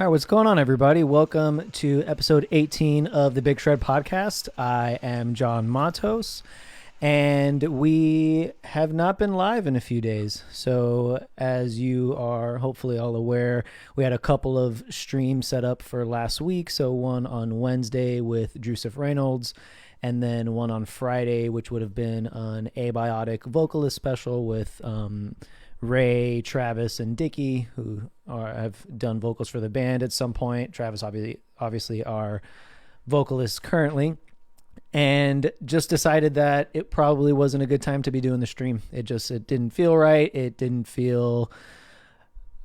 All right, what's going on, everybody? Welcome to episode 18 of the Big Shred Podcast. I am John Matos, and we have not been live in a few days. So, as you are hopefully all aware, we had a couple of streams set up for last week. So, one on Wednesday with Drusif Reynolds, and then one on Friday, which would have been an abiotic vocalist special with Ray, Travis, and Dickie, who have done vocals for the band at some point. Travis, obviously, our vocalist currently, and just decided that it probably wasn't a good time to be doing the stream. It didn't feel right. It didn't feel.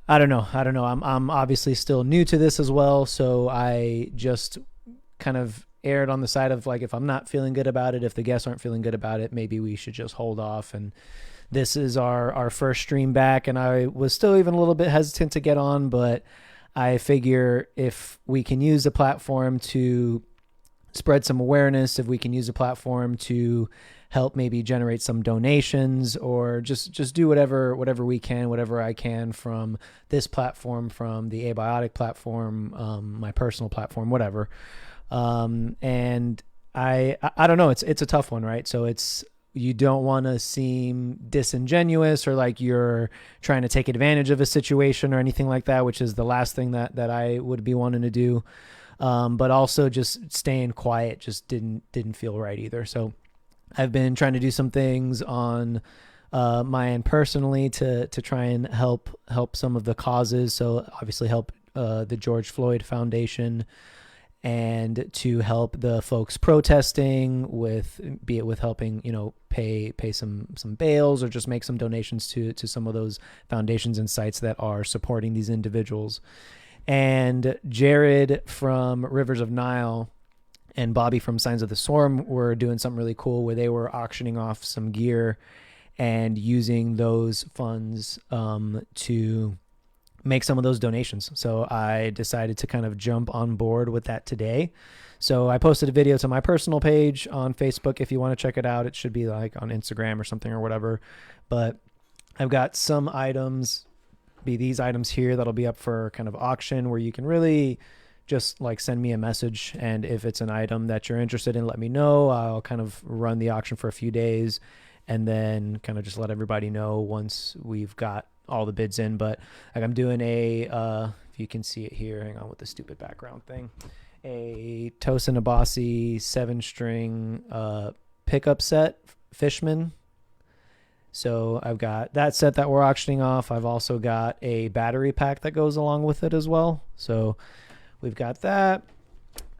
I don't know. I'm obviously still new to this as well, so I just kind of aired on the side of like, if I'm not feeling good about it, if the guests aren't feeling good about it, maybe we should just hold off. And this is our first stream back, and I was still even a little bit hesitant to get on, but I figure if we can use the platform to spread some awareness, if we can use the platform to help maybe generate some donations, or just do whatever we can, whatever I can from this platform, from the Abiotic platform, my personal platform, whatever. And I don't know, it's a tough one, right? So you don't want to seem disingenuous or like you're trying to take advantage of a situation or anything like that, which is the last thing that I would be wanting to do. But also just staying quiet just didn't feel right either. So I've been trying to do some things on my end personally to try and help some of the causes. So obviously help the George Floyd Foundation, and to help the folks protesting with helping, pay some bails, or just make some donations to some of those foundations and sites that are supporting these individuals. And Jared from Rivers of Nile and Bobby from Signs of the Swarm were doing something really cool where they were auctioning off some gear and using those funds to make some of those donations. So I decided to kind of jump on board with that today. So I posted a video to my personal page on Facebook. If you want to check it out, it should be like on Instagram or something or whatever. But I've got some items, be these items here, that'll be up for kind of auction, where you can really just like send me a message. And if it's an item that you're interested in, let me know. I'll kind of run the auction for a few days and then kind of just let everybody know once we've got all the bids in. But like, I'm doing if you can see it here, hang on with the stupid background thing, a Tosin Abasi 7-string pickup set, Fishman. So I've got that set that we're auctioning off. I've also got a battery pack that goes along with it as well. So we've got that.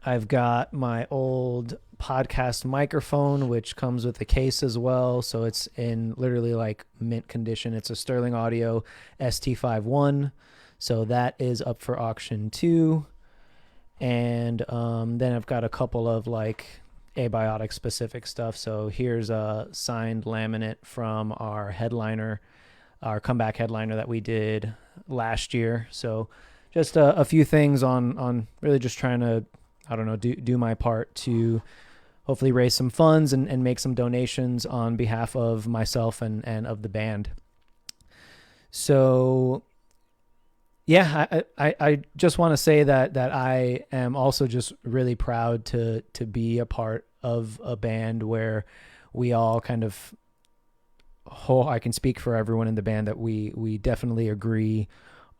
I've got my old podcast microphone, which comes with a case as well. So it's in literally like mint condition. It's a Sterling Audio ST51. So that is up for auction too. And then I've got a couple of like abiotic specific stuff. So here's a signed laminate from our headliner, our comeback headliner that we did last year. So just a few things on really just trying to, I don't know, do my part to hopefully raise some funds and make some donations on behalf of myself and of the band. So yeah, I just want to say that I am also just really proud to be a part of a band where we all kind of, I can speak for everyone in the band, that we definitely agree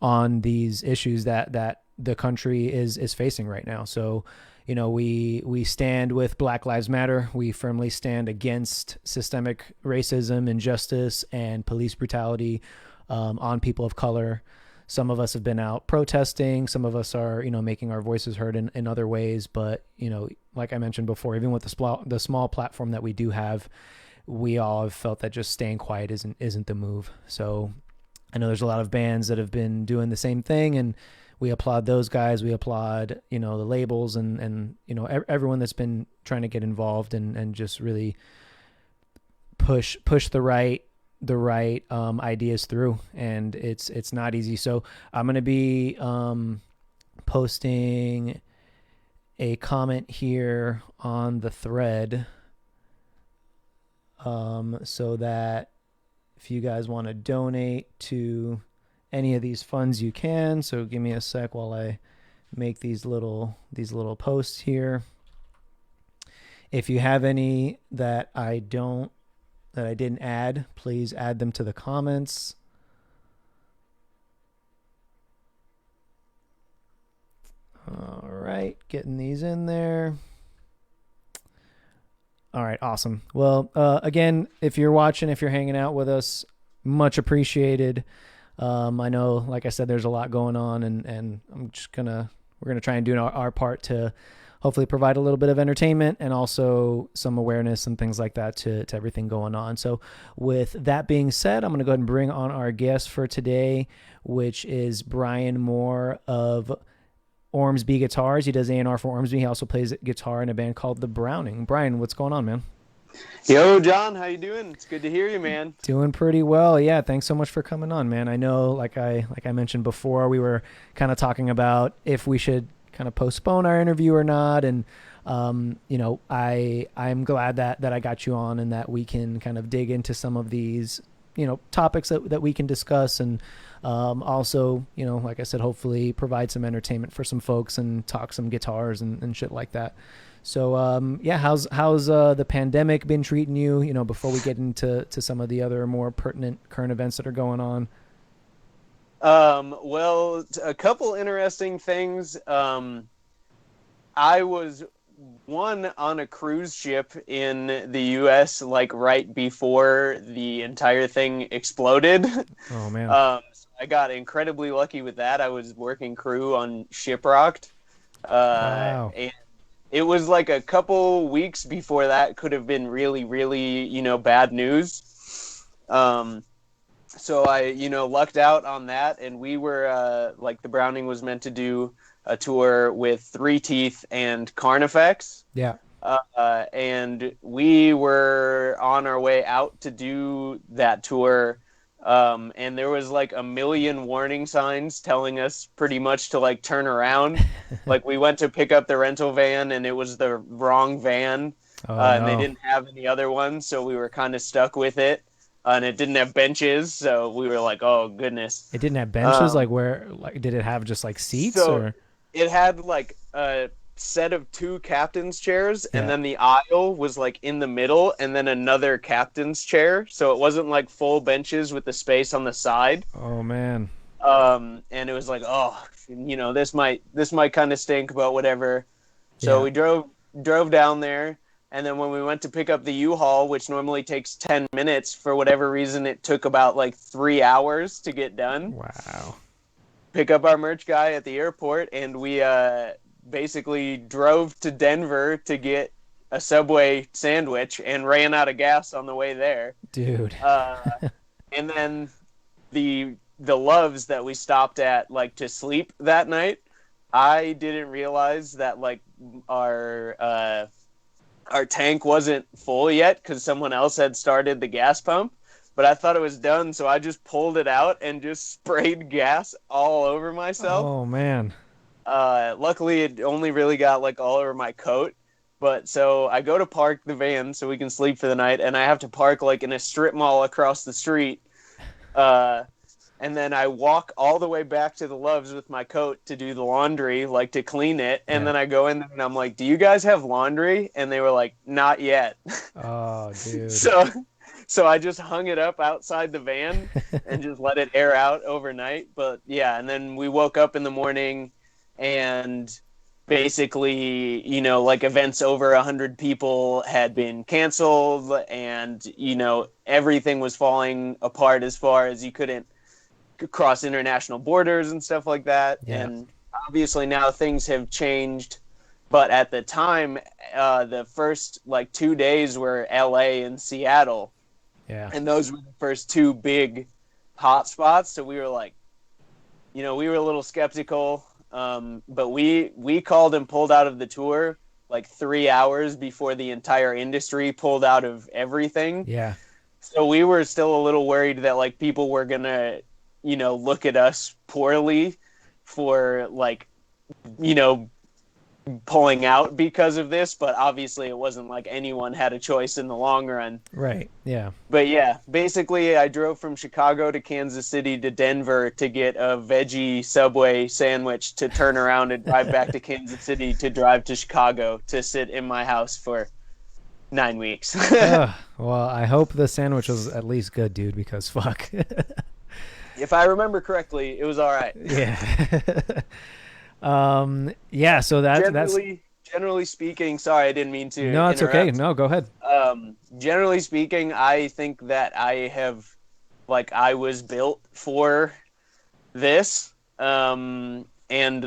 on these issues that the country is facing right now. So, we stand with Black Lives Matter. We firmly stand against systemic racism, injustice, and police brutality on people of color. Some of us have been out protesting. Some of us are, making our voices heard in other ways. But, like I mentioned before, even with the small platform that we do have, we all have felt that just staying quiet isn't the move. So I know there's a lot of bands that have been doing the same thing, and we applaud those guys. We applaud, the labels and everyone that's been trying to get involved and just really push the right ideas through. And it's not easy. So I'm going to be posting a comment here on the thread so that if you guys want to donate to any of these funds, you can. So give me a sec while I make these little posts here. If you have any that I didn't add, please add them to the comments. All right, getting these in there. All right, awesome. Well, again, if you're watching, if you're hanging out with us, much appreciated. I know, like I said, there's a lot going on, and we're gonna try and do our part to hopefully provide a little bit of entertainment and also some awareness and things like that to everything going on. So with that being said, I'm going to go ahead and bring on our guest for today, which is Brian Moore of Ormsby Guitars. He does A&R for Ormsby. He also plays guitar in a band called The Browning. Brian, what's going on, man? Yo, John, how you doing? It's good to hear you, man. Doing pretty well. Yeah, thanks so much for coming on, man. I know, like I mentioned before, we were kind of talking about if we should kind of postpone our interview or not, and I'm glad that I got you on and that we can kind of dig into some of these topics that we can discuss, and also like I said, hopefully provide some entertainment for some folks and talk some guitars and shit like that. So yeah, how's the pandemic been treating you, before we get into some of the other more pertinent current events that are going on? Well, a couple interesting things. I was on a cruise ship in the US like right before the entire thing exploded. Oh man. I got incredibly lucky with that. I was working crew on Shipwrecked. Wow. And it was like a couple weeks before that could have been really, really, bad news. So I, lucked out on that, and we were, the Browning was meant to do a tour with Three Teeth and Carnifex. Yeah. And we were on our way out to do that tour, and there was like a million warning signs telling us pretty much to like turn around. Like we went to pick up the rental van, and it was the wrong van, and they didn't have any other ones, so we were kind of stuck with it. And it didn't have benches, so we were like, "Oh goodness!" It didn't have benches. Did it have just like seats? So it had like a set of two captain's chairs, and then the aisle was like in the middle, and then another captain's chair. So it wasn't like full benches with the space on the side. Oh man. And it was like, oh, this might kind of stink, but whatever. So we drove down there. And then when we went to pick up the U-Haul, which normally takes 10 minutes, for whatever reason, it took about like 3 hours to get done. Wow. Pick up our merch guy at the airport, and we basically drove to Denver to get a Subway sandwich and ran out of gas on the way there. Dude. And then the Loves that we stopped at like to sleep that night, I didn't realize that like our tank wasn't full yet because someone else had started the gas pump, but I thought it was done, so I just pulled it out and just sprayed gas all over myself. Oh man. Luckily it only really got like all over my coat, but so I go to park the van so we can sleep for the night, and I have to park like in a strip mall across the street. And then I walk all the way back to the Loves with my coat to do the laundry, like to clean it. And then I go in there and I'm like, "Do you guys have laundry?" And they were like, "Not yet." Oh, dude. So I just hung it up outside the van and just let it air out overnight. But yeah, and then we woke up in the morning and basically, like events over 100 people had been canceled, and, everything was falling apart as far as you couldn't cross international borders and stuff like that. Yeah. And obviously now things have changed, but at the time, the first like 2 days were LA and Seattle. Yeah. And those were the first two big hot spots. So we were like, we were a little skeptical. But we called and pulled out of the tour like 3 hours before the entire industry pulled out of everything. Yeah. So we were still a little worried that like people were going to, look at us poorly for like, pulling out because of this, but obviously it wasn't like anyone had a choice in the long run. Right. Yeah. But yeah, basically I drove from Chicago to Kansas City to Denver to get a veggie Subway sandwich to turn around and drive back to Kansas City to drive to Chicago to sit in my house for 9 weeks. Well, I hope the sandwich was at least good, dude, because fuck. If I remember correctly, it was all right. Yeah. Yeah, so that's Generally speaking, sorry, I didn't mean to no, it's okay. interrupt. No, go ahead. Generally speaking, I think that I was built for this. And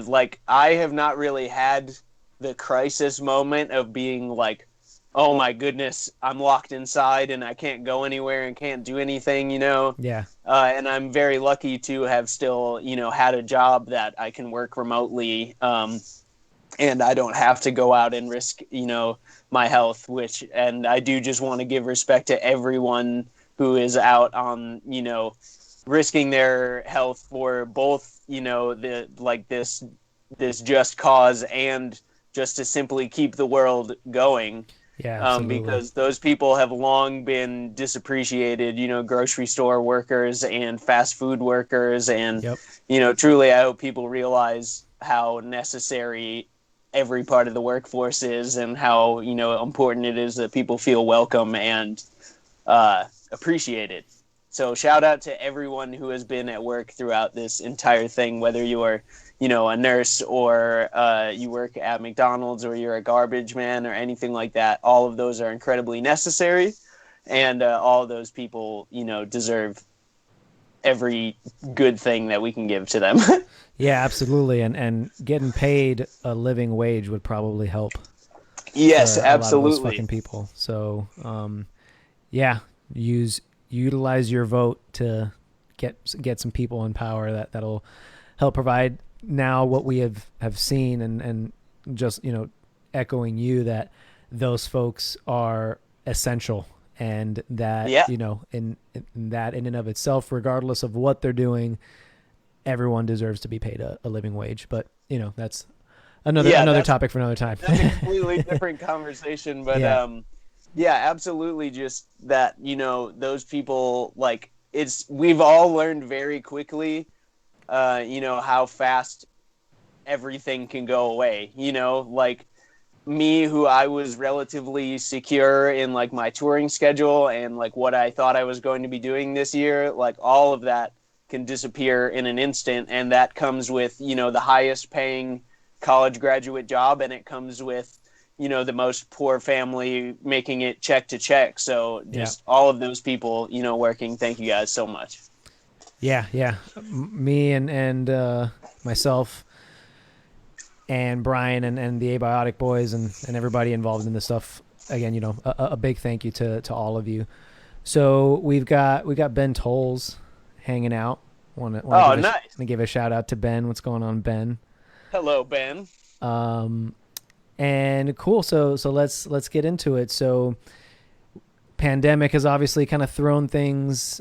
like, I have not really had the crisis moment of being like, oh my goodness, I'm locked inside and I can't go anywhere and can't do anything, Yeah. And I'm very lucky to have still, had a job that I can work remotely. And I don't have to go out and risk, my health, and I do just want to give respect to everyone who is out on, risking their health for both, this just cause and just to simply keep the world going. Yeah, absolutely. Because those people have long been disappreciated, grocery store workers and fast food workers. And, Yep. Truly, I hope people realize how necessary every part of the workforce is and how, important it is that people feel welcome and appreciated. So shout out to everyone who has been at work throughout this entire thing, whether you are, a nurse or you work at McDonald's or you're a garbage man or anything like that. All of those are incredibly necessary, and all of those people, deserve every good thing that we can give to them. Yeah, absolutely. And getting paid a living wage would probably help. Yes, for absolutely. A lot of those fucking people. So, yeah, utilize your vote to get some people in power that'll help provide now what we have seen, and just, echoing you that those folks are essential, and that, in that in and of itself, regardless of what they're doing, everyone deserves to be paid a living wage. But, that's another topic for another time. That's a completely different conversation. But yeah, absolutely. Just that, those people, like, we've all learned very quickly, how fast everything can go away, like me, who I was relatively secure in like my touring schedule and like what I thought I was going to be doing this year, like all of that can disappear in an instant. And that comes with, the highest paying college graduate job. And it comes with, the most poor family making it check to check. So just all of those people, working. Thank you guys so much. Yeah. Me and myself and Brian and the Abiotic boys and everybody involved in this stuff. Again, a big thank you to all of you. So we got Ben Tolles hanging out. Nice. To give a shout out to Ben. What's going on, Ben? Hello, Ben. And cool. So let's get into it. So pandemic has obviously kind of thrown things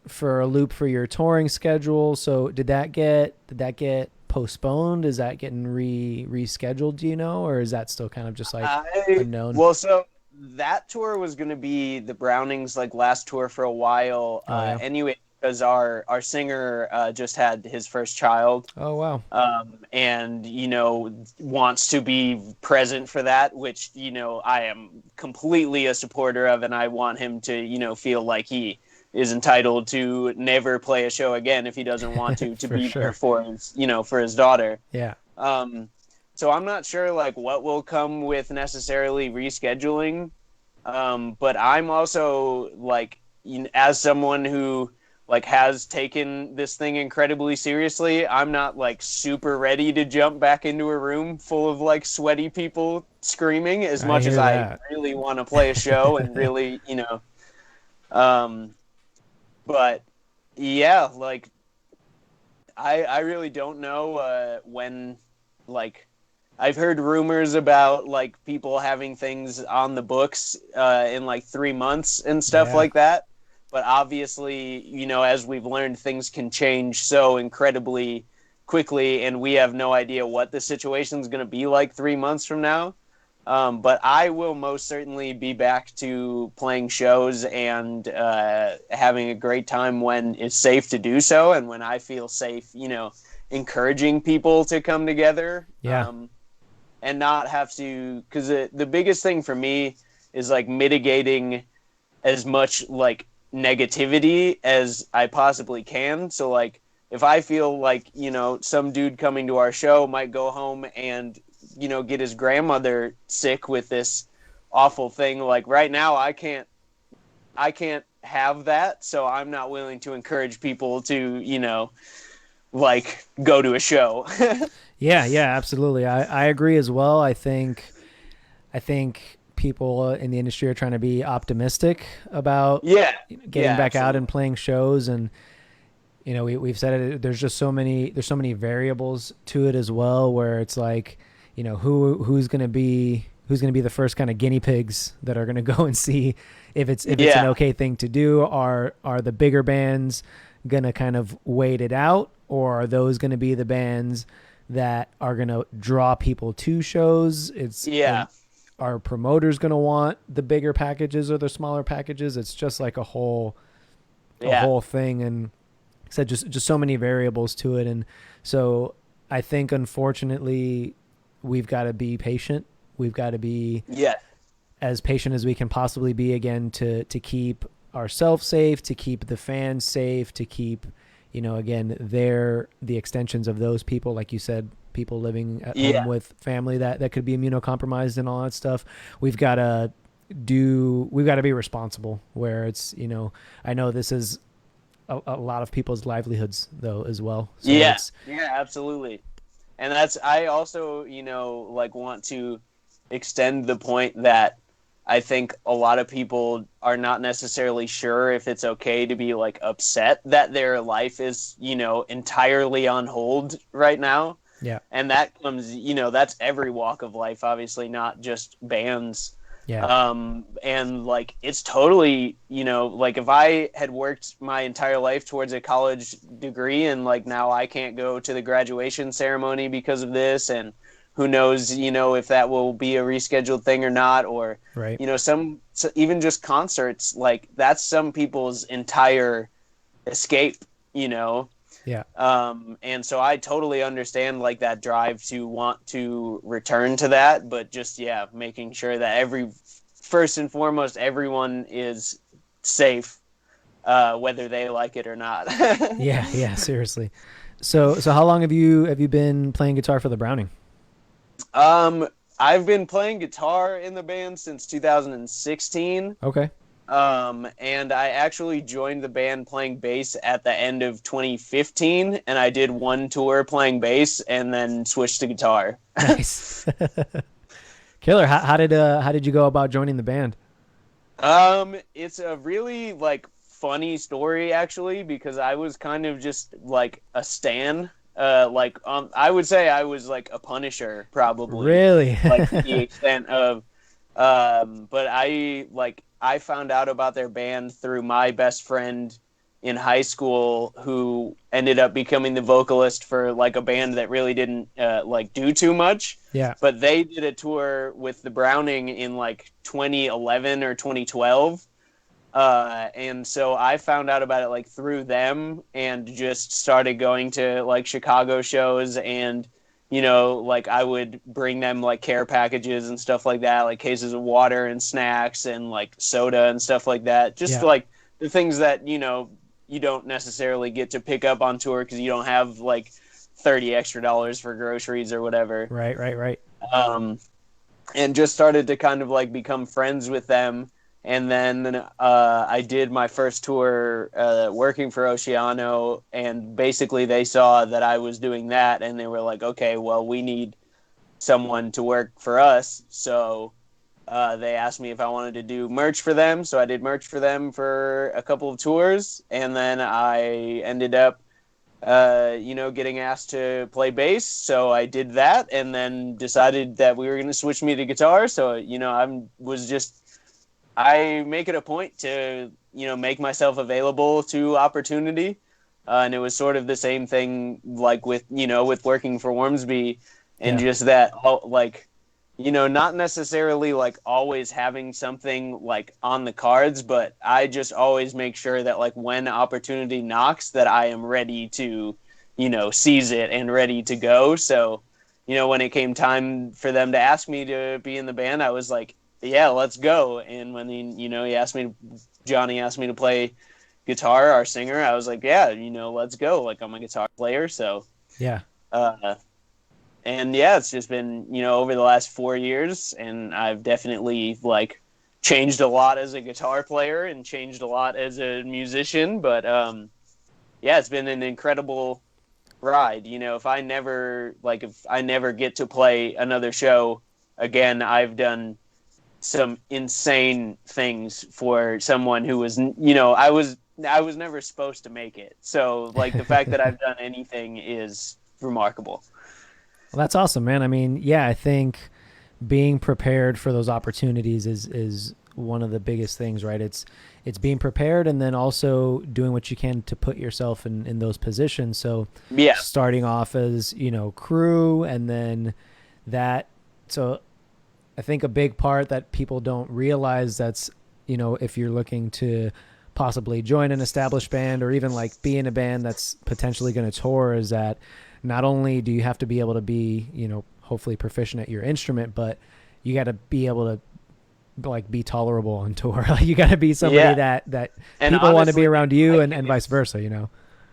for a loop for your touring schedule. So did that get postponed? Is that getting rescheduled, do you know, or is that still kind of just like unknown? Well, so that tour was going to be the Brownings' like last tour for a while. Anyway, because our singer just had his first child. Oh, wow. And, wants to be present for that, which, I am completely a supporter of, and I want him to, feel like he is entitled to never play a show again if he doesn't want to be sure. there for his, for his daughter. Yeah. So I'm not sure like what will come with necessarily rescheduling. But I'm also like, as someone who like has taken this thing incredibly seriously, I'm not like super ready to jump back into a room full of like sweaty people screaming as much as I really want to play a show and really, but yeah, like I really don't know when, like, I've heard rumors about like people having things on the books in like 3 months and stuff like that. But obviously, as we've learned, things can change so incredibly, quickly, and we have no idea what the situation is going to be like 3 months from now. But I will most certainly be back to playing shows and having a great time when it's safe to do so, and when I feel safe, encouraging people to come together. Yeah. And not have to, because the biggest thing for me is like mitigating as much like negativity as I possibly can. So like if I feel like, some dude coming to our show might go home and, get his grandmother sick with this awful thing, like right now I can't have that. So I'm not willing to encourage people to, like go to a show. Yeah, absolutely. I agree as well. I think people in the industry are trying to be optimistic about getting back out and playing shows, and we've said it. There's so many variables to it as well, where it's like, who's going to be the first kind of guinea pigs that are going to go and see if it's an okay thing to do. Are the bigger bands going to kind of wait it out, or are those going to be the bands that are going to draw people to shows? Are promoters going to want the bigger packages or the smaller packages? It's just like a whole thing, and said just so many variables to it. And so I think, unfortunately, we've got to be patient. We've got to be as patient as we can possibly be, again, to keep ourselves safe, to keep the fans safe, to keep, again, the extensions of those people, like you said, people living at home with family that could be immunocompromised and all that stuff. We've got to be responsible, where it's, I know this is a lot of people's livelihoods though as well. So absolutely. And I also, like want to extend the point that I think a lot of people are not necessarily sure if it's okay to be like upset that their life is, entirely on hold right now. Yeah. And that comes, that's every walk of life, obviously, not just bands. Yeah. And like, it's totally, like if I had worked my entire life towards a college degree and like now I can't go to the graduation ceremony because of this, and who knows, if that will be a rescheduled thing or not, or, right. Even just concerts, like that's some people's entire escape, Yeah. And so I totally understand like that drive to want to return to that, but just, making sure that first and foremost, everyone is safe, whether they like it or not. Yeah, seriously. So how long have you been playing guitar for the Browning? I've been playing guitar in the band since 2016. Okay. And I actually joined the band playing bass at the end of 2015, and I did one tour playing bass and then switched to guitar. Nice. Killer. How did you go about joining the band? It's a really like funny story actually, because I was kind of just like a stan. I would say I was like a Punisher, probably. Really? Like to the extent of, but I found out about their band through my best friend in high school, who ended up becoming the vocalist for like a band that really didn't do too much. Yeah. But they did a tour with the Browning in like 2011 or 2012. And so I found out about it like through them, and just started going to like Chicago shows, and like I would bring them like care packages and stuff like that, like cases of water and snacks and like soda and stuff like that. Just like the things that, you don't necessarily get to pick up on tour because you don't have like $30 extra for groceries or whatever. Right. And just started to kind of like become friends with them. And then I did my first tour working for Oceano, and basically they saw that I was doing that, and they were like, okay, well, we need someone to work for us. So they asked me if I wanted to do merch for them. So I did merch for them for a couple of tours, and then I ended up, getting asked to play bass. So I did that, and then decided that we were going to switch me to guitar. So, I make it a point to, make myself available to opportunity. And it was sort of the same thing, like with, with working for Ormsby, and Yeah. just that, like, not necessarily like always having something like on the cards, but I just always make sure that like when opportunity knocks, that I am ready to, seize it and ready to go. So, when it came time for them to ask me to be in the band, I was like, yeah, let's go. And when Johnny asked me to play guitar, our singer, I was like, yeah, let's go. Like, I'm a guitar player. So, Yeah. uh, and yeah, it's just been, over the last 4 years, and I've definitely like changed a lot as a guitar player and changed a lot as a musician. But yeah, it's been an incredible ride. If I never get to play another show again, I've done some insane things for someone who was, I was never supposed to make it. So like the fact that I've done anything is remarkable. Well, that's awesome, man. I mean, yeah, I think being prepared for those opportunities is one of the biggest things, right? It's being prepared and then also doing what you can to put yourself in those positions. So Yeah. starting off as, crew and then that so I think a big part that people don't realize that's, if you're looking to possibly join an established band or even like be in a band that's potentially going to tour is that not only do you have to be able to be, hopefully proficient at your instrument, but you got to be able to like be tolerable on tour. Like you got to be somebody Yeah. that And people want to be honestly, around in you my and vice case, versa.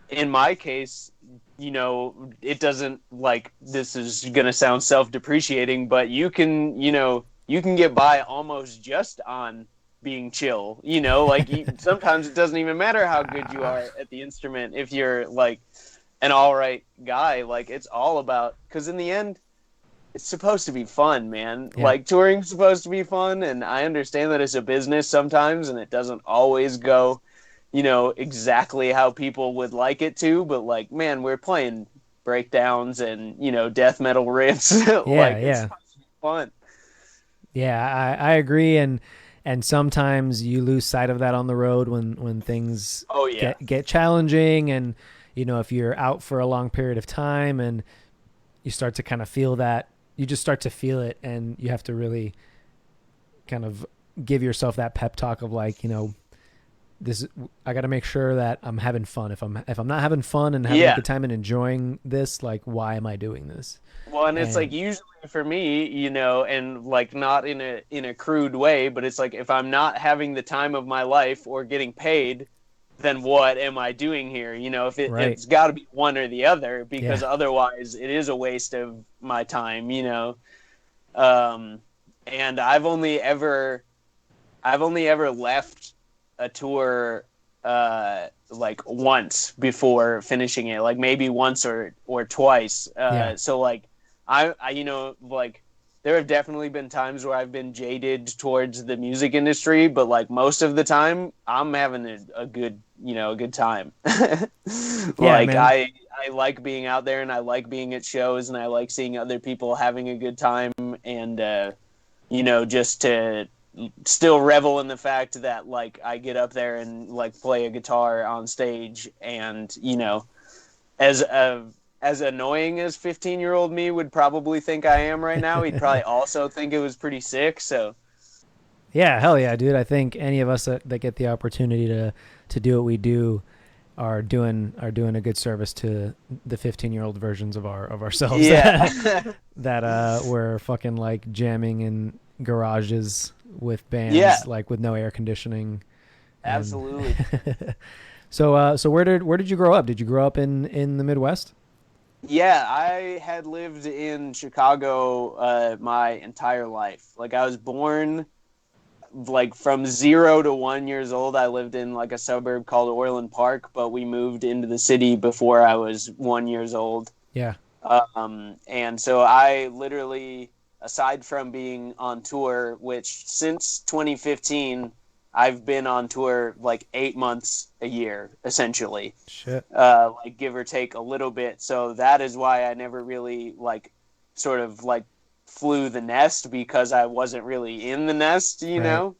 in my case, it doesn't, like, this is gonna sound self-depreciating, but you can get by almost just on being chill. Like sometimes it doesn't even matter how good you are at the instrument if you're like an all right guy. Like it's all about, because in the end, it's supposed to be fun, man. Yeah. Like touring's supposed to be fun, and I understand that it's a business sometimes, and it doesn't always go, exactly how people would like it to. But like, man, we're playing breakdowns and death metal riffs. Yeah. Like it's Yeah. supposed to be fun. Yeah, I agree, and sometimes you lose sight of that on the road when things Oh yeah, get challenging, and if you're out for a long period of time and you start to kind of feel that, you just start to feel it, and you have to really kind of give yourself that pep talk of like, this I got to make sure that I'm having fun. If I'm not having fun and having a yeah. good time and enjoying this, like why am I doing this? Well, and it's like And usually for me, and like not in a crude way, but it's like if I'm not having the time of my life or getting paid, then what am I doing here? If right. it's got to be one or the other, Yeah. because otherwise it is a waste of my time. Um, and I've only ever left a tour like once before finishing it, like maybe once or twice. Yeah. So like I like there have definitely been times where I've been jaded towards the music industry, but like most of the time I'm having a good time. Yeah, Like man. I like being out there, and I like being at shows, and I like seeing other people having a good time, and just to still revel in the fact that like I get up there and like play a guitar on stage, and as a as annoying as 15-year-old me would probably think I am right now, he'd probably also think it was pretty sick. So Yeah, hell yeah, dude. I think any of us that get the opportunity to do what we do are doing a good service to the 15-year-old versions of ourselves yeah. that we're fucking like jamming in garages with Yeah, bands like with no air conditioning and absolutely. so where did you grow up? Did you grow up in the Midwest? Yeah, I had lived in Chicago my entire life. Like I was born like from 0 to 1 years old. I lived in like a suburb called Orland Park, but we moved into the city before I was 1 years old. Yeah. And so I literally, aside from being on tour, which since 2015, I've been on tour like 8 months a year, essentially, Shit. like give or take a little bit. So that is why I never really like sort of like flew the nest, because I wasn't really in the nest, Right.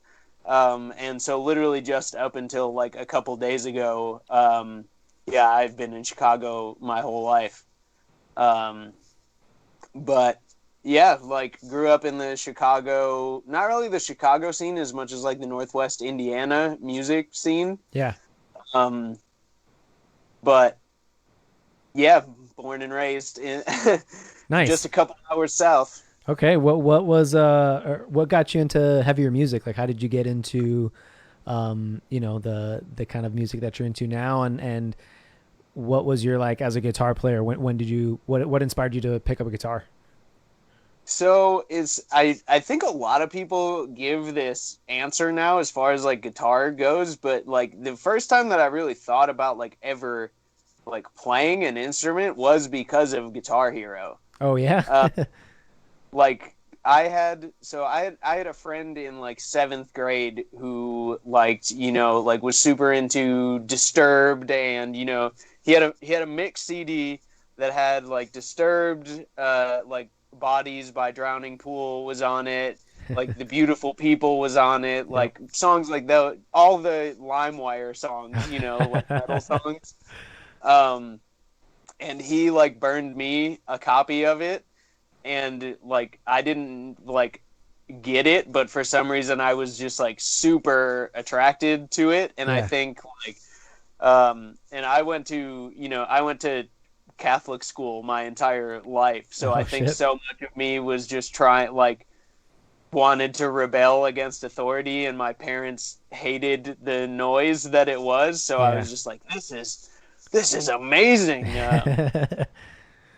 And so literally just up until like a couple days ago, Yeah, I've been in Chicago my whole life. Um, but yeah, like grew up in the Chicago, not really the Chicago scene as much as like the Northwest Indiana music scene. Yeah. Um, but yeah, born and raised in just Nice. a couple hours south. Okay. What was or what got you into heavier music? Like, how did you get into the kind of music that you're into now, and what was your like as a guitar player? When did you what inspired you to pick up a guitar? So is I think a lot of people give this answer now as far as like guitar goes, but like the first time that I really thought about like ever like playing an instrument was because of Guitar Hero. Oh yeah. Uh, like I had a friend in like seventh grade who liked, like was super into Disturbed, and he had a mix CD that had like Disturbed, like Bodies by Drowning Pool was on it, like The Beautiful People was on it, Yep. like songs like that, all the LimeWire songs, like metal songs. Um, and he like burned me a copy of it, and like I didn't like get it, but for some reason I was just like super attracted to it, and I Yeah. think like and I went to Catholic school my entire life, so Oh I think shit. so much of me was just trying like wanted to rebel against authority, and my parents hated the noise that it was, so I Yeah. was just like, this is amazing.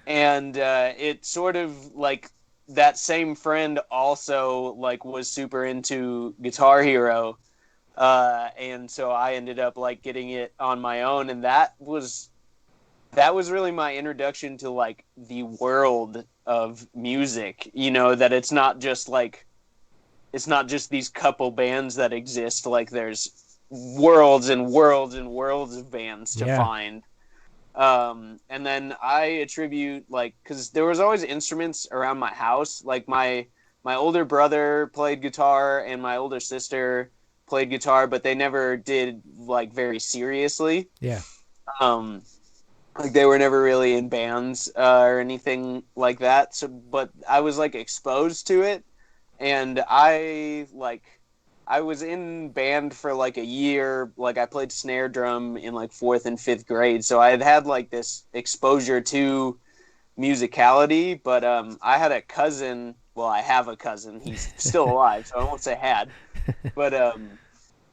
And it sort of like that same friend also like was super into Guitar Hero, and so I ended up like getting it on my own, and that was really my introduction to like the world of music. That it's not just these couple bands that exist. Like there's worlds and worlds and worlds of bands to Yeah. find. And then I attribute like because there was always instruments around my house. Like my older brother played guitar and my older sister played guitar, but they never did like very seriously. Yeah. Um, like they were never really in bands or anything like that. So, but I was like exposed to it, and I was in band for like a year. Like I played snare drum in like fourth and fifth grade, so I had like this exposure to musicality. But I had a cousin. Well, I have a cousin. He's still alive, so I won't say had. But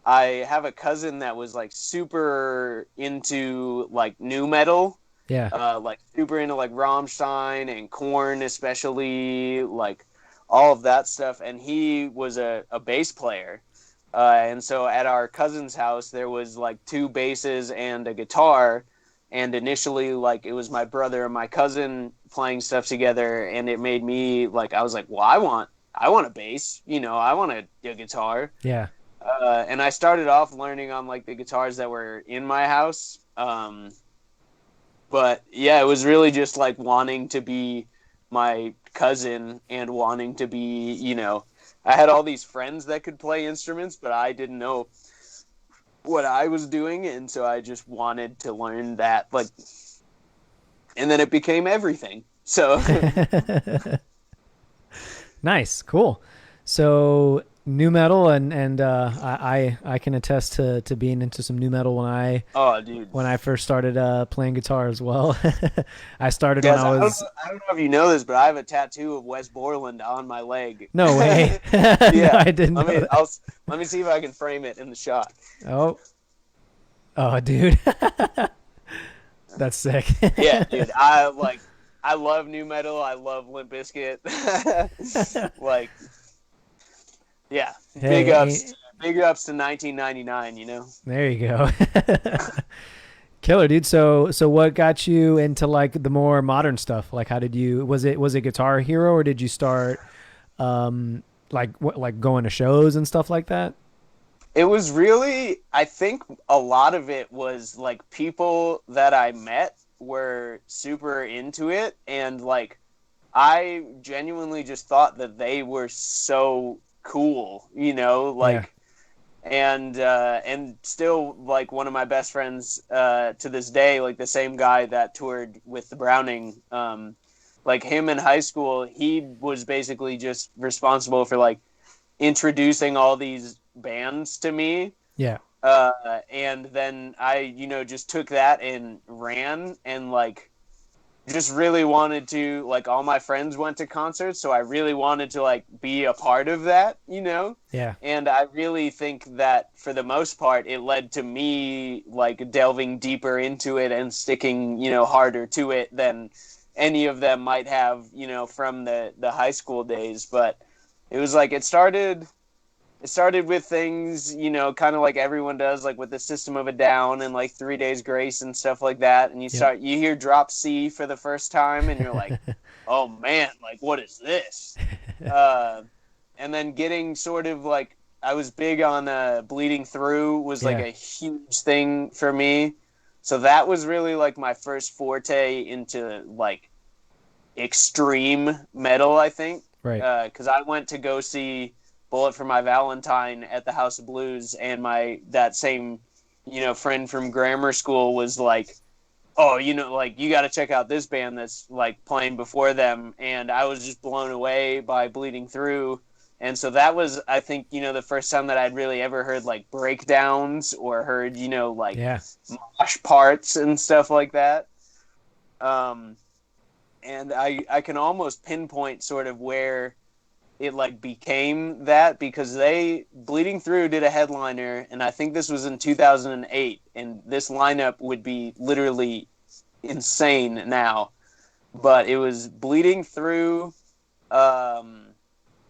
I have a cousin that was like super into like new metal, Yeah. like super into like Rammstein and Korn, especially like all of that stuff. And he was a bass player. And so at our cousin's house, there was like two basses and a guitar. And initially, like it was my brother and my cousin playing stuff together, and it made me like I was like, well, I want a bass, I want a guitar. Yeah. And I started off learning on like the guitars that were in my house. But yeah, it was really just like wanting to be my cousin and wanting to be, I had all these friends that could play instruments, but I didn't know what I was doing. And so I just wanted to learn that, like, and then it became everything. So Nice. Cool. So new metal and I can attest to being into some new metal oh, dude. when I first started playing guitar as well. I started when Guys, I was I don't know if you know this, but I have a tattoo of Wes Borland on my leg. no way. No, Yeah, I didn't let know me that. I'll let me see if I can frame it in the shot. Oh, oh, dude, that's sick. Yeah, dude, I love new metal. I love Limp Bizkit. Like, yeah, big Hey, ups, big ups to 1999. there you go. Killer, dude. So what got you into like the more modern stuff? Like, how did you? Was it Guitar Hero, or did you start like going to shows and stuff like that? It was really, I think a lot of it was like people that I met were super into it, and like I genuinely just thought that they were so cool, Yeah, like and still like one of my best friends to this day, like the same guy that toured with the Browning, like him in high school, he was basically just responsible for like introducing all these bands to me. Yeah. And then I, just took that and ran, and like just really wanted to, like, all my friends went to concerts, so I really wanted to like be a part of that, Yeah. and I really think that for the most part it led to me like delving deeper into it and sticking, harder to it than any of them might have, from the high school days. But it was like it started with things, kind of like everyone does, like with the System of a Down and like 3 Days Grace and stuff like that. And Yep. you hear Drop C for the first time, and you're like, oh man, like what is this? And then getting sort of like, I was big on Bleeding Through was like Yeah. a huge thing for me. So that was really like my first forte into like extreme metal, I think. Right. Because I went to go see Bullet for My Valentine at the House of Blues, and that same, friend from grammar school was like, oh, like you got to check out this band that's like playing before them. And I was just blown away by Bleeding Through. And so that was, I think, the first time that I'd really ever heard like breakdowns or heard, like Yeah. mosh parts and stuff like that. And I can almost pinpoint sort of where it like became that, because Bleeding Through did a headliner, and I think this was in 2008, and this lineup would be literally insane now, but it was Bleeding Through, The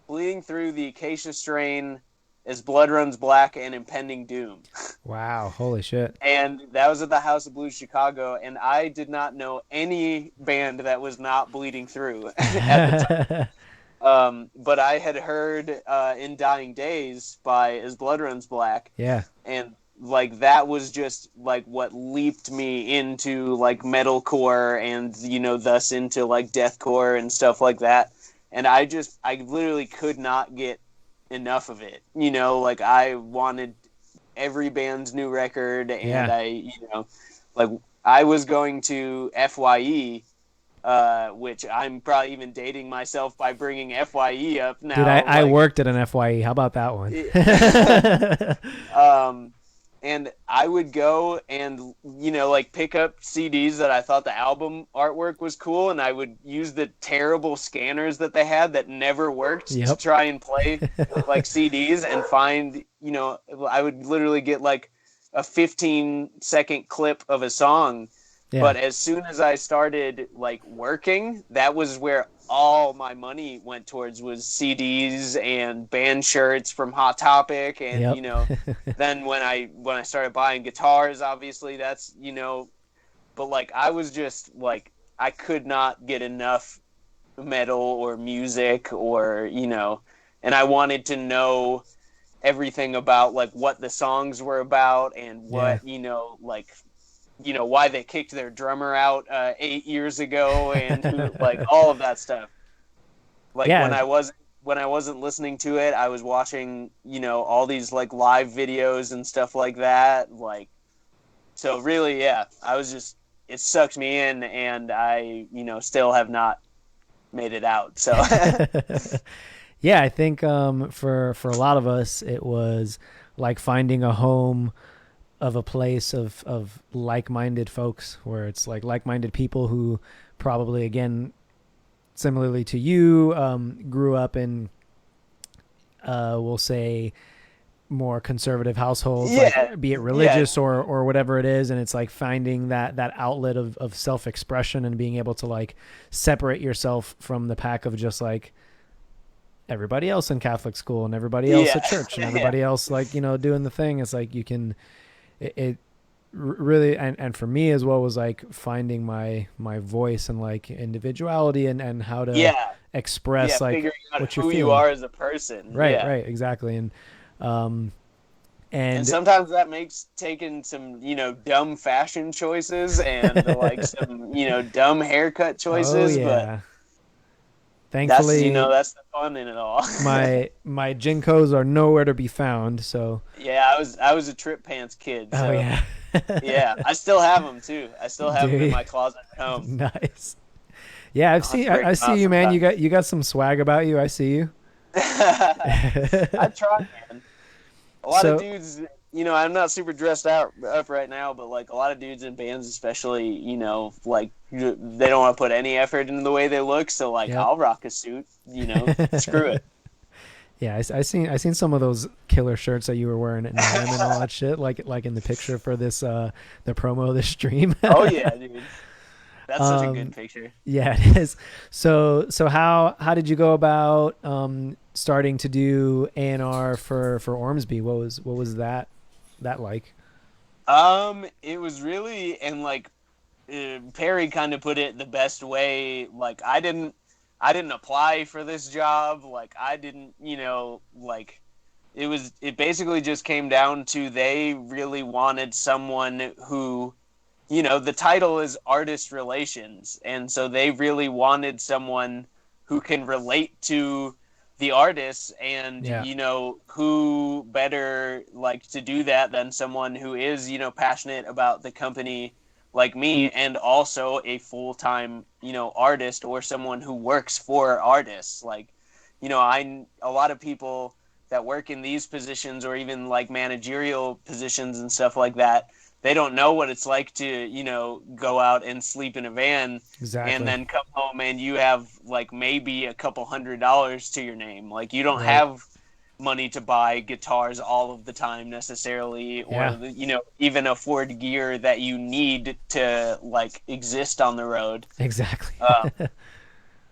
Acacia Strain, As Blood Runs Black, and Impending Doom. Wow. Holy shit. And that was at the House of Blues Chicago, and I did not know any band that was not Bleeding Through at the time. But I had heard In Dying Days by As Blood Runs Black. Yeah. And like that was just like what leaped me into like metalcore and, thus into like deathcore and stuff like that. And I literally could not get enough of it. Like I wanted every band's new record, and Yeah. like I was going to FYE, which I'm probably even dating myself by bringing FYE up now. Dude, I like, worked at an FYE. How about that one? And I would go and, like pick up CDs that I thought the album artwork was cool, and I would use the terrible scanners that they had that never worked to try and play like CDs and find, I would literally get like a 15-second clip of a song. Yeah. But as soon as I started like working, that was where all my money went towards, was CDs and band shirts from Hot Topic. And, then when I started buying guitars, obviously that's, but like, I was just like, I could not get enough metal or music or, and I wanted to know everything about like what the songs were about and what, like, why they kicked their drummer out 8 years ago, and like all of that stuff. Like when I wasn't listening to it, I was watching, all these like live videos and stuff like that. Like, so really, yeah, it sucked me in, and I, still have not made it out. So yeah, I think for a lot of us, it was like finding a home of a place of like-minded folks, where it's like like-minded people who probably, again, similarly to you, grew up in, we'll say, more conservative households, like, be it religious or whatever it is. And it's like finding that outlet of self-expression and being able to like separate yourself from the pack of just like everybody else in Catholic school and everybody else at church and everybody else like, doing the thing. It's like you can, it really, and for me as well, was like finding my voice and like individuality and how to express like figuring out what who you're feeling. you are as a person. Right, exactly. And sometimes that makes taking some, dumb fashion choices and like some, dumb haircut choices. Thankfully, that's the fun in it all. my Jinkos are nowhere to be found. So, Yeah, I was a Trip Pants kid, oh so yeah, yeah, I still have them too. I still have them in dude, my closet at home. nice. Yeah, I'll have to break I them see out you, man. sometime. You got some swag about you. I see you. I try, man. A lot of So, dudes, I'm not super dressed out up right now, but like a lot of dudes in bands, especially, like they don't want to put any effort into the way they look. So like, yep. I'll rock a suit. Screw it. Yeah, I seen some of those killer shirts that you were wearing at NAMM and all that shit, like in the picture for this the promo of this stream. Oh yeah, dude, that's such a good um, picture. yeah, it is. So how did you go about starting to do A&R for Ormsby? What was that like? It was really, and like Perry kind of put it the best way. Like I didn't apply for this job. Like I didn't, like it basically just came down to they really wanted someone who, the title is artist relations. And so they really wanted someone who can relate to the artists and, Yeah, who better like to do that than someone who is, passionate about the company like me and also a full-time, artist or someone who works for artists. Like, a lot of people that work in these positions or even like managerial positions and stuff like that, they don't know what it's like to, go out and sleep in a van and exactly. then come home and you have like maybe a couple $100s to your name. Like you don't Right. have money to buy guitars all of the time necessarily, or Yeah, even afford gear that you need to like exist on the road. exactly. Um,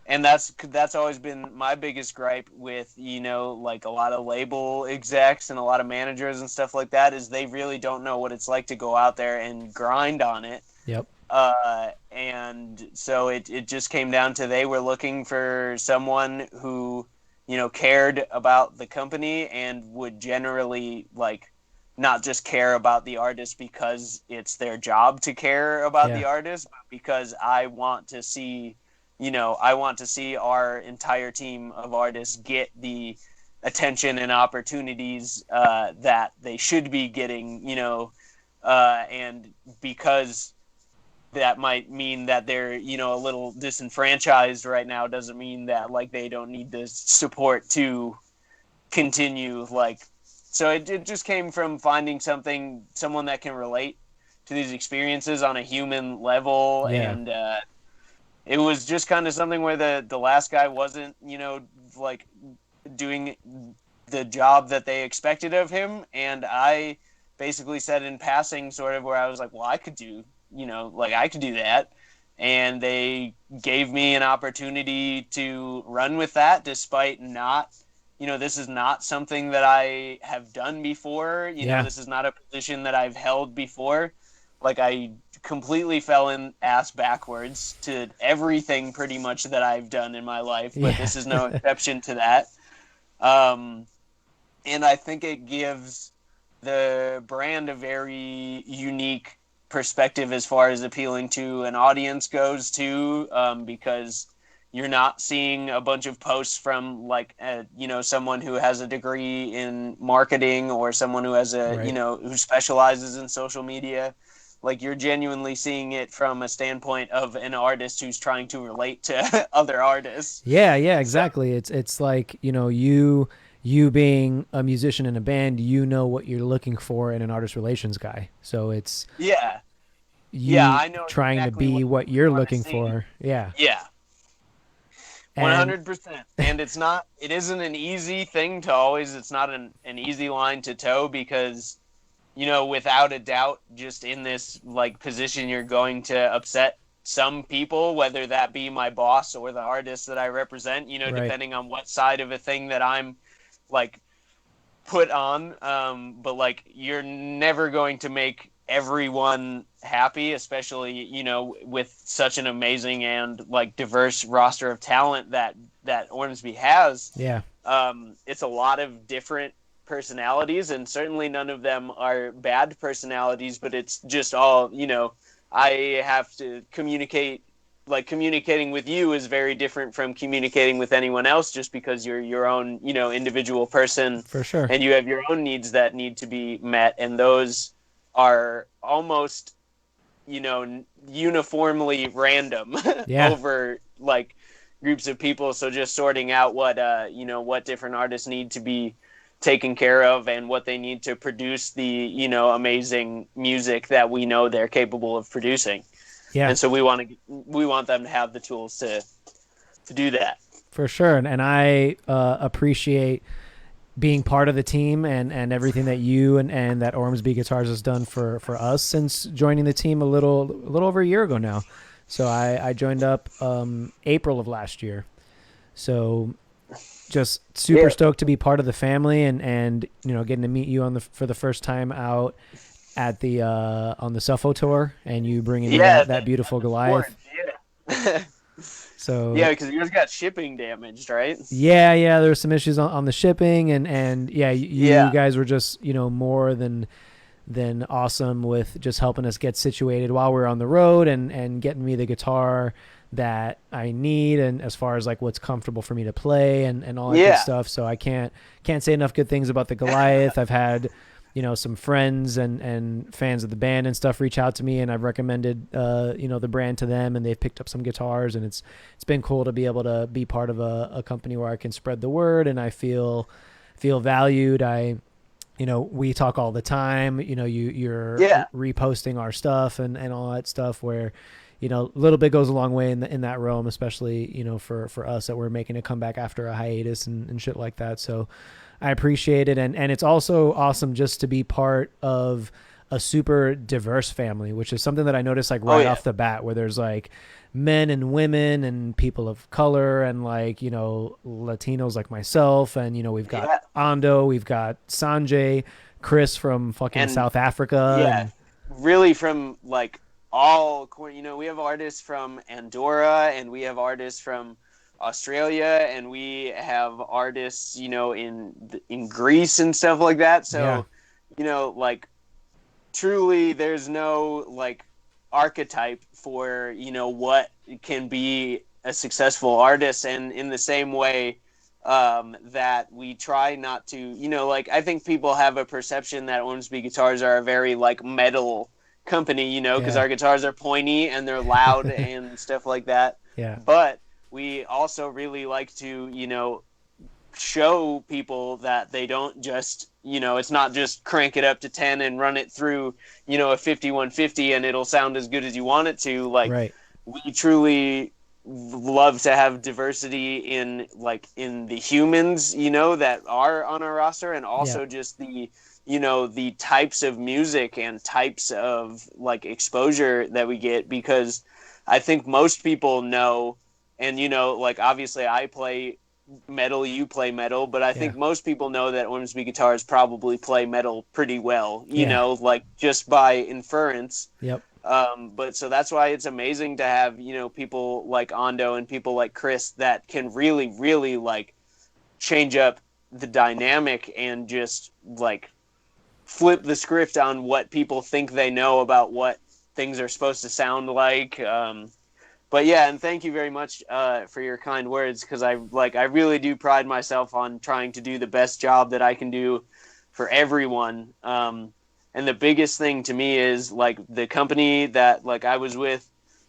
and that's always been my biggest gripe with like a lot of label execs and a lot of managers and stuff like that is they really don't know what it's like to go out there and grind on it. Yep. And so it just came down to they were looking for someone who cared about the company and would generally like not just care about the artist because it's their job to care about Yeah. the artist, but because I want to see our entire team of artists get the attention and opportunities that they should be getting, and because that might mean that they're, a little disenfranchised right now doesn't mean that like they don't need the support to continue. Like, so it just came from finding someone that can relate to these experiences on a human level. Yeah. And it was just kind of something where the last guy wasn't, like doing the job that they expected of him. And I basically said in passing, sort of, where I was like, well, I could do that. And they gave me an opportunity to run with that, despite not, this is not something that I have done before. Yeah. This is not a position that I've held before. Like, I completely fell in ass backwards to everything pretty much that I've done in my life, but Yeah. this is no exception to that. Um, and I think it gives the brand a very unique perspective as far as appealing to an audience goes too, because you're not seeing a bunch of posts from like someone who has a degree in marketing or someone who has Right. who specializes in social media. Like, you're genuinely seeing it from a standpoint of an artist who's trying to relate to other artists. Yeah, yeah, So exactly. It's like, you being a musician in a band, you know what you're looking for in an artist relations guy. So it's yeah, yeah, you I know trying to exactly be what what you you're want to looking see. for. Yeah. Yeah, And 100%. And it isn't an easy thing to always, it's not an easy line to toe because, without a doubt, just in this like position, you're going to upset some people, whether that be my boss or the artist that I represent, right. depending on what side of a thing that I'm like put on. But like, you're never going to make everyone happy, especially with such an amazing and like diverse roster of talent that Ormsby has. Yeah. It's a lot of different personalities, and certainly none of them are bad personalities, but it's just all I have to communicate like communicating with you is very different from communicating with anyone else, just because you're your own, individual person, For sure. and you have your own needs that need to be met, and those are almost, uniformly random Yeah. over like groups of people. So just sorting out what different artists need to be taken care of and what they need to produce the, amazing music that we know they're capable of producing. Yeah. And so we want them to have the tools to do that. For sure. And I appreciate being part of the team and everything that you and that Ormsby Guitars has done for us since joining the team a little over a year ago now. So I joined up April of last year. So just super stoked to be part of the family and getting to meet you for the first time out at the on the Suffo tour, and you bringing me that beautiful Goliath. Yeah. So yeah, because yours got shipping damaged, right? Yeah, there were some issues on the shipping, and you guys were just more than awesome with just helping us get situated while we were on the road and getting me the guitar that I need, and as far as like what's comfortable for me to play and all that good stuff. So I can't say enough good things about the Goliath. I've had some friends and fans of the band and stuff reach out to me, and I've recommended the brand to them, and they've picked up some guitars, and it's been cool to be able to be part of a company where I can spread the word and I feel valued. We talk all the time, you're reposting our stuff and all that stuff, where a little bit goes a long way in that realm, especially for us that we're making a comeback after a hiatus and shit like that. So I appreciate it. And it's also awesome just to be part of a super diverse family, which is something that I noticed like right off the bat, where there's like men and women and people of color and like, Latinos like myself. And, we've got Ando, we've got Sanjay, Chris from fucking South Africa. Yeah. Really from like we have artists from Andorra, and we have artists from Australia, and we have artists, in Greece and stuff like that. So, like truly there's no like archetype for, what can be a successful artist. And in the same way, that we try not to, I think people have a perception that Ormsby Guitars are a very like metal company, because our guitars are pointy and they're loud and stuff like that. Yeah. But we also really like to, show people that they don't just, it's not just crank it up to 10 and run it through, a 5150 and it'll sound as good as you want it to. Like, we truly love to have diversity in the humans, that are on our roster, and also just the, the types of music and types of like exposure that we get, because I think most people know, and obviously I play metal, you play metal, but I think most people know that Ormsby Guitars probably play metal pretty well, like just by inference. Yep. But so that's why it's amazing to have, people like Ando and people like Chris that can really, really like change up the dynamic and just like flip the script on what people think they know about what things are supposed to sound like. But yeah, and thank you very much for your kind words, because I really do pride myself on trying to do the best job that I can do for everyone. And the biggest thing to me is like the company that like I was with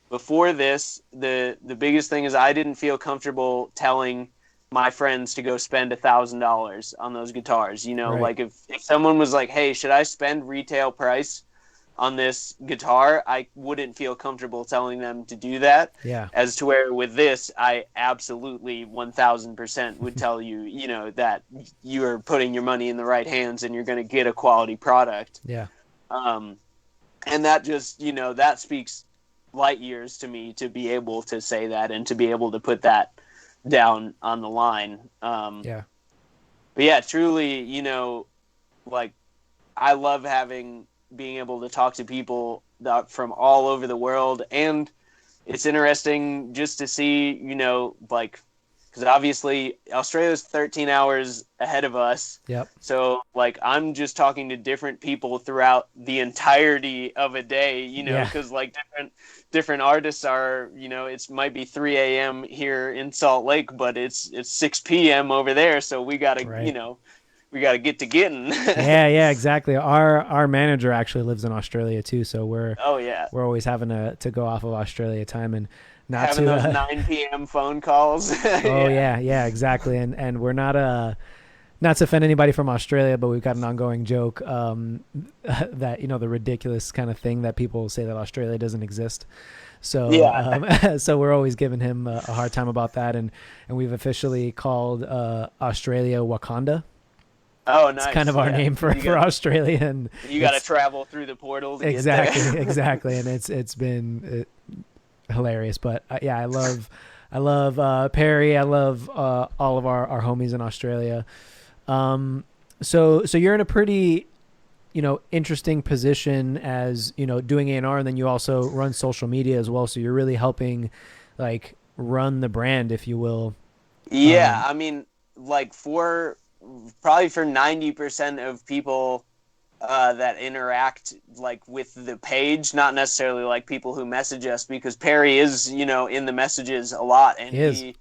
before this, the biggest thing is I didn't feel comfortable telling my friends to go spend $1,000 on those guitars. Like if someone was like, hey, should I spend retail price on this guitar, I wouldn't feel comfortable telling them to do that. Yeah. As to where with this, I absolutely 1000% would tell you, that you are putting your money in the right hands and you're going to get a quality product. Yeah. And that just, that speaks light years to me to be able to say that and to be able to put that down on the line. But yeah, truly, like I love being able to talk to people from all over the world, and it's interesting just to see, like because obviously Australia's 13 hours ahead of us. Yep. So like I'm just talking to different people throughout the entirety of a day, Yeah. because like different artists are, it might be 3 a.m. here in Salt Lake, but it's 6 p.m. over there. So we gotta, Right. we gotta get to getting. Yeah, exactly. Our manager actually lives in Australia too, so Oh yeah, we're always having to go off of Australia time and not having to those 9 p.m. phone calls. oh Yeah. yeah, exactly. And we're not to offend anybody from Australia, but we've got an ongoing joke that the ridiculous kind of thing that people say that Australia doesn't exist. So Yeah. so we're always giving him a hard time about that, and we've officially called Australia Wakanda. Oh, It's kind nice. of our Yeah. name for Australia, and You got to it's travel through the portal to get exactly there. exactly, and it's been hilarious. But yeah, I love Perry. I love all of our homies in Australia. So you're in a pretty interesting position as doing A&R, and then you also run social media as well. So you're really helping like run the brand, if you will. Yeah, I mean, like for 90% of people that interact like with the page, not necessarily like people who message us, because Perry is, in the messages a lot, and He is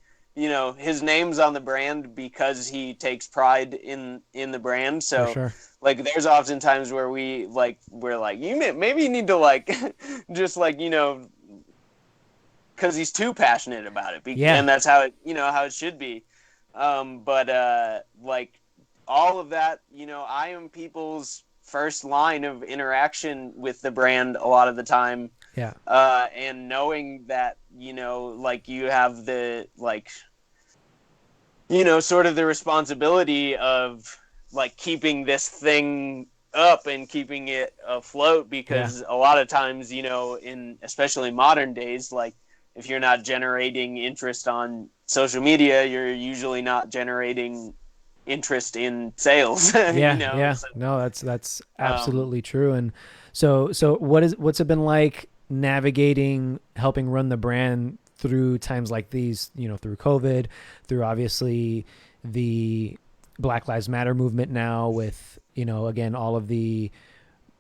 his name's on the brand because he takes pride in the brand. for So sure. like there's often times where we're like maybe you need to like just like because he's too passionate about it, Yeah, and that's how it should be. But like all of that, I am people's first line of interaction with the brand a lot of the time. yeah, And knowing that, like you have the like, sort of the responsibility of like keeping this thing up and keeping it afloat, yeah. because a lot of times, in especially modern days, like if you're not generating interest on social media, you're usually not generating interest in sales. Yeah. So, No, that's um, absolutely true. And so what's it been like navigating, helping run the brand through times like these, through COVID, through obviously the Black Lives Matter movement now with, again, all of the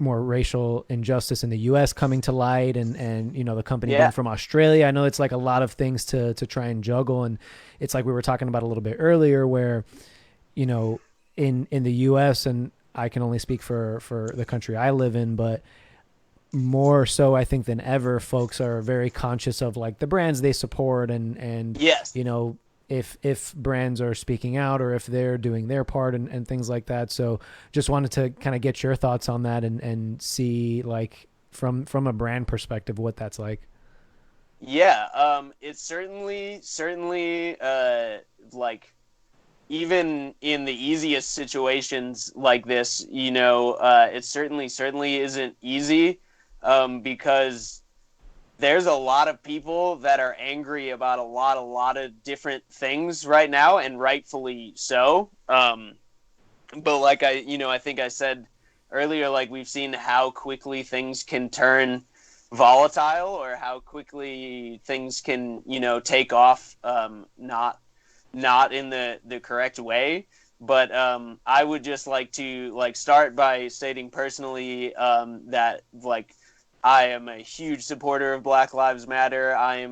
more racial injustice in the US coming to light, and the company being yeah, from Australia. I know it's like a lot of things to try and juggle, and it's like we were talking about a little bit earlier where you know, in the U.S. and I can only speak for the country I live in, but more so I think than ever, folks are very conscious of like the brands they support, and yes. you know if brands are speaking out or if they're doing their part, and things like that. So just wanted to kind of get your thoughts on that, and see like from a brand perspective what that's like. Yeah, it's certainly like even in the easiest situations like this, it certainly isn't easy, because there's a lot of people that are angry about a lot of different things right now, and rightfully so. But like I think I said earlier, like we've seen how quickly things can turn volatile, or how quickly things can, take off, not in the correct way. But I would just like to like start by stating personally, that like I am a huge supporter of Black Lives Matter. I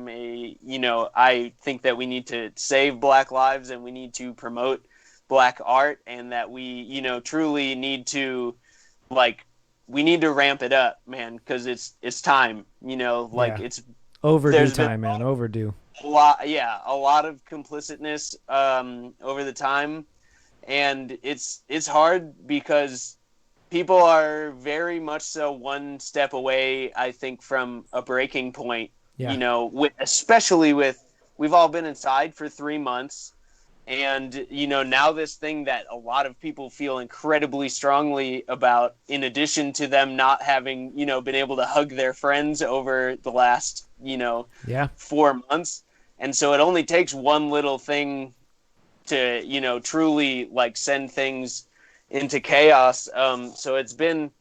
think that we need to save Black lives, and we need to promote Black art, and that we, truly need to like we need to ramp it up, man, because it's time. Like Yeah, overdue there's been time, man, overdue. a lot of complicitness over the time, and it's hard because people are very much so one step away, I think, from a breaking point. Yeah, Especially with we've all been inside for 3 months, and now this thing that a lot of people feel incredibly strongly about, in addition to them not having been able to hug their friends over the last yeah, 4 months. And so it only takes one little thing to truly like send things into chaos. So it's been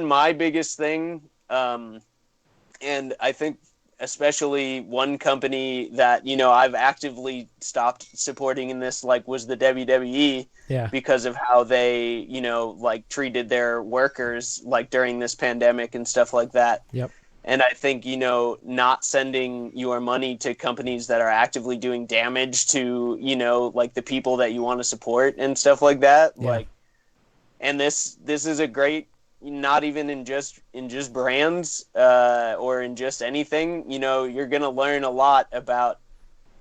my biggest thing, and I think especially one company that, you know, I've actively stopped supporting in this, like, was the WWE, Yeah. because of how they, you know, like, treated their workers, like, during this pandemic and stuff like that. Yep. And I think, you know, not sending your money to companies that are actively doing damage to, you know, like, the people that you want to support and stuff like that. Yeah. Like, and this is a great, not even in just brands, or in just anything, you know, you're going to learn a lot about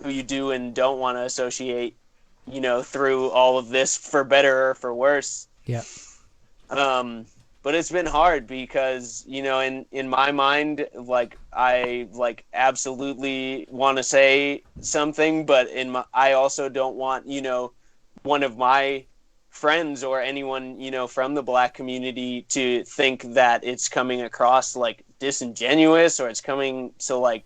who you do and don't want to associate, you know, through all of this, for better or for worse. Yeah. But it's been hard because, you know, in my mind, like, I, like, absolutely want to say something, but I also don't want, you know, one of my friends or anyone, you know, from the Black community to think that it's coming across like disingenuous, or it's coming. So, like,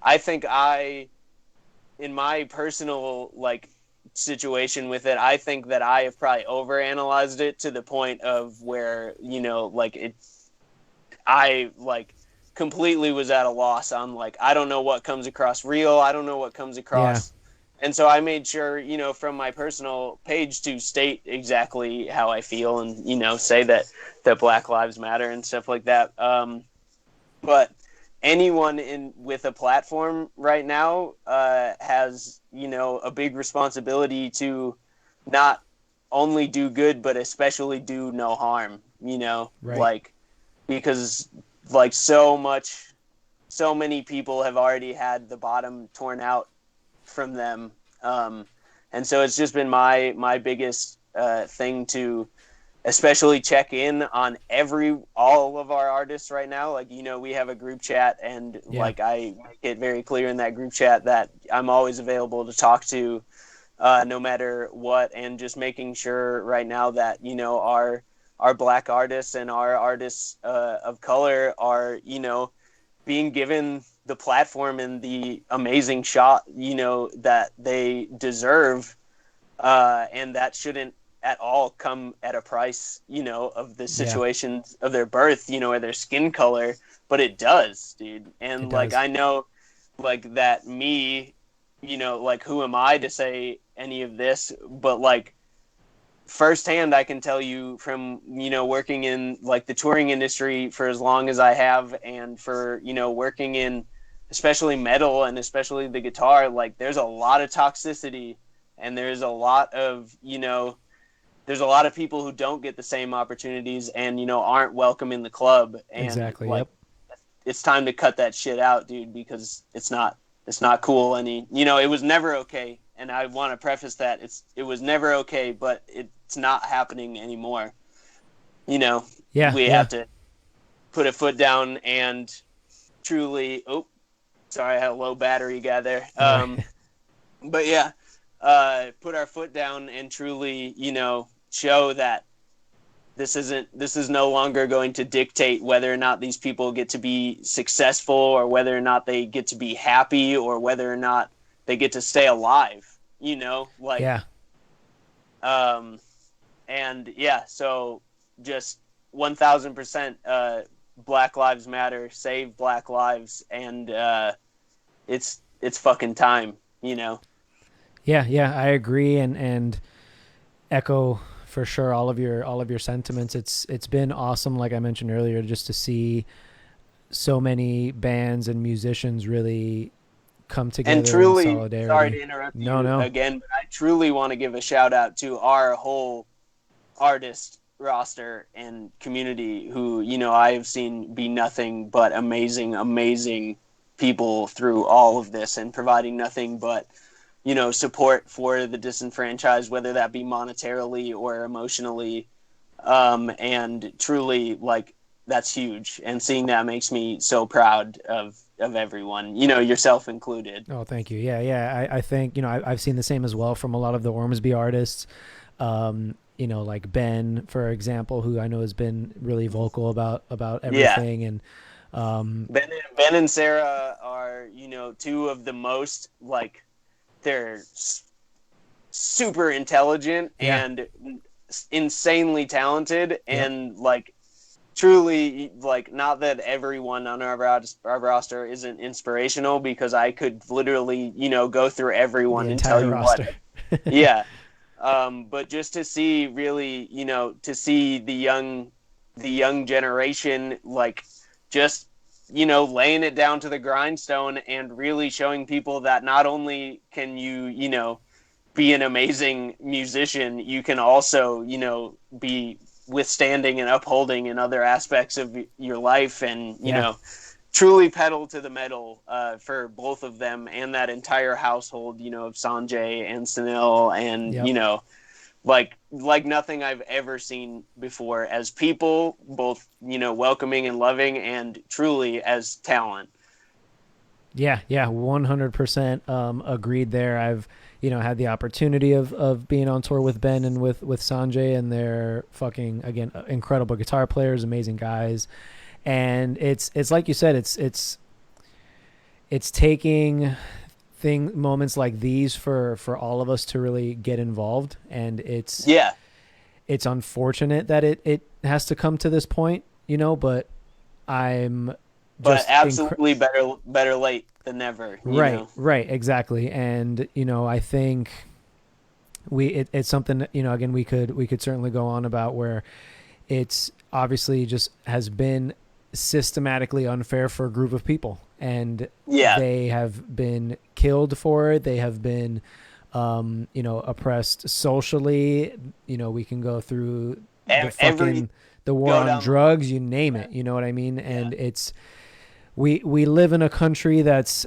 I think in my personal, like, situation with it, I think that I have probably overanalyzed it to the point of where, you know, like, I, like, completely was at a loss on, like, I don't know what comes across real. I don't know what comes across. And so I made sure, you know, from my personal page to state exactly how I feel, and, you know, say that Black Lives Matter and stuff like that. But anyone with a platform right now has, you know, a big responsibility to not only do good, but especially do no harm, you know, Right. like, because, like, so many people have already had the bottom torn out from them. And so it's just been my biggest thing to especially check in on all of our artists right now. Like, you know, we have a group chat, and like, I make it very clear in that group chat that I'm always available to talk to, no matter what, and just making sure right now that, you know, our Black artists and our artists of color are, you know, being given the platform and the amazing shot, you know, that they deserve, and that shouldn't at all come at a price, you know, of the situations of their birth, you know, or their skin color, but it does, dude. And like, I know, like, that me, you know, like, who am I to say any of this, but like, firsthand, I can tell you from, you know, working in like the touring industry for as long as I have, and for, you know, working in especially metal and especially the guitar, like, there's a lot of toxicity, and there's a lot of, you know, there's a lot of people who don't get the same opportunities and, you know, aren't welcome in the club. And Exactly. Like, it's time to cut that shit out, dude, because it's not cool. And, you know, it was never okay. And I want to preface that it was never okay, but it's not happening anymore. You know, we have to put a foot down and truly, sorry, I had a low battery guy there. But yeah, put our foot down and truly, you know, show that this is no longer going to dictate whether or not these people get to be successful, or whether or not they get to be happy, or whether or not they get to stay alive, you know, like, and yeah, so just 1000%, Black Lives Matter, save Black lives. And, it's fucking time, you know? Yeah, I agree, and echo for sure all of your sentiments. It's been awesome, like I mentioned earlier, just to see so many bands and musicians really come together, and truly, in solidarity. Sorry to interrupt you again, but I truly want to give a shout out to our whole artist roster and community, who, you know, I have seen be nothing but amazing people through all of this, and providing nothing but, you know, support for the disenfranchised, whether that be monetarily or emotionally. And truly, like, that's huge. And seeing that makes me so proud of everyone, you know, yourself included. Oh, thank you. Yeah. I think, you know, I've seen the same as well from a lot of the Ormsby artists. You know, like Ben, for example, who I know has been really vocal about everything. And Ben and Sarah are, you know, two of the most, like, they're super intelligent and insanely talented, and like, truly, like, not that everyone on our roster isn't inspirational, because I could literally, go through The everyone and tell entire you roster. what. Yeah. But just to see, really, to see the young generation, like, just, laying it down to the grindstone and really showing people that not only can you, be an amazing musician, you can also, be withstanding and upholding in other aspects of your life, and, Yeah. truly pedal to the metal, for both of them and that entire household, of Sanjay and Sunil, and, Yep. like nothing I've ever seen before, as people, both, welcoming and loving, and truly as talent. Yeah, yeah, 100% agreed there. I've, had the opportunity of being on tour with Ben and with Sanjay, and they're fucking, again, incredible guitar players, amazing guys. And it's like you said, it's taking moments like these for all of us to really get involved, and Yeah, it's unfortunate that it has to come to this point, but I'm but just absolutely better late than never. right, exactly. And I think it's something that, again, we could certainly go on about, where it's obviously just has been systematically unfair for a group of people, and Yeah, they have been killed for it. They have been oppressed socially. We can go through every the war go on down the drugs, you name line. it, you know what I mean? Yeah. And we live in a country that's,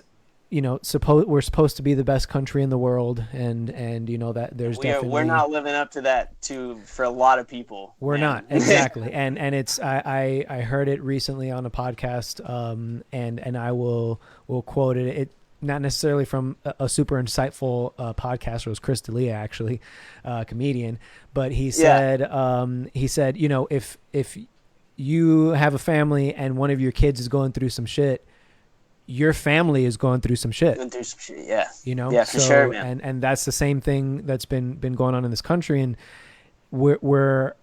we're supposed to be the best country in the world, and that there's We're definitely, not living up to that, for a lot of people, we're man. not, exactly. And it's, I heard it recently on a podcast, and I will quote it, not necessarily from a super insightful podcaster. It was Chris D'Elia, actually, comedian, but he Yeah. said, if you have a family and one of your kids is going through some shit, your family is going through some shit, Going through some shit. Yeah. Yeah, for sure, so, man. and that's the same thing that's been going on in this country, and we're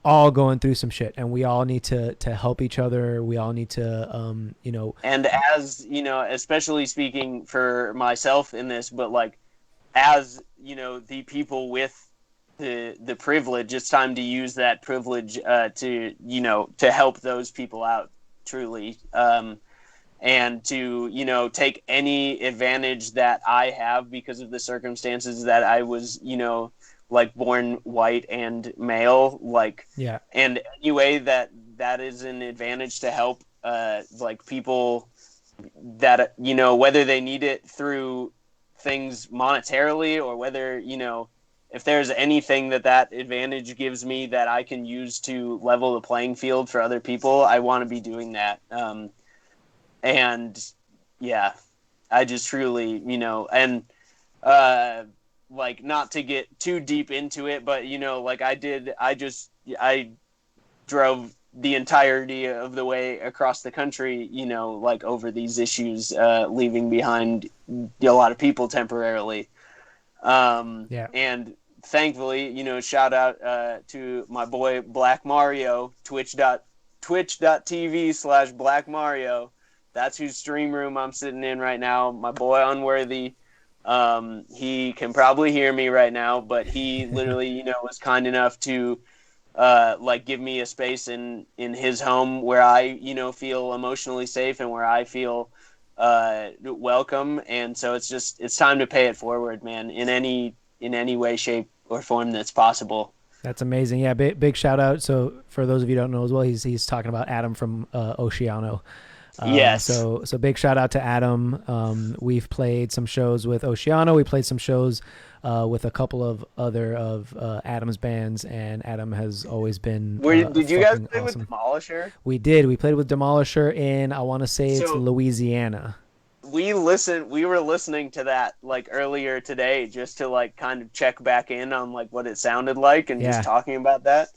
all going through some shit, and we all need to help each other. We all need to And as, especially speaking for myself in this, but, like, as, the people with the privilege, it's time to use that privilege, to help those people out, truly. And to, take any advantage that I have because of the circumstances that I was, like, born white and male, like, yeah, and any way that is an advantage to help, like, people that, whether they need it through things monetarily, or whether, if there's anything that advantage gives me that I can use to level the playing field for other people, I want to be doing that. And yeah, I just truly, and, like, not to get too deep into it, but, like, I drove the entirety of the way across the country, like, over these issues, leaving behind a lot of people temporarily. yeah. And thankfully, shout out, to my boy Black Mario, twitch.tv/Black Mario. That's whose stream room I'm sitting in right now. My boy Unworthy. He can probably hear me right now, but he literally, was kind enough to, like, give me a space in his home where I, feel emotionally safe, and where I feel, welcome. And so it's time to pay it forward, man, in any way, shape, or form that's possible. That's amazing. Yeah, big shout out. So for those of you who don't know as well, he's talking about Adam from Oceano. Yes. So big shout out to Adam. We've played some shows with Oceano. We played some shows with a couple of other of Adam's bands, and Adam has always been Did you guys play awesome. with Demolisher? We did. We played with Demolisher in, I want to say it's So- Louisiana. We were listening to that, like, earlier today, just to, like, kind of check back in on, like, what it sounded like, and Yeah. just talking about that.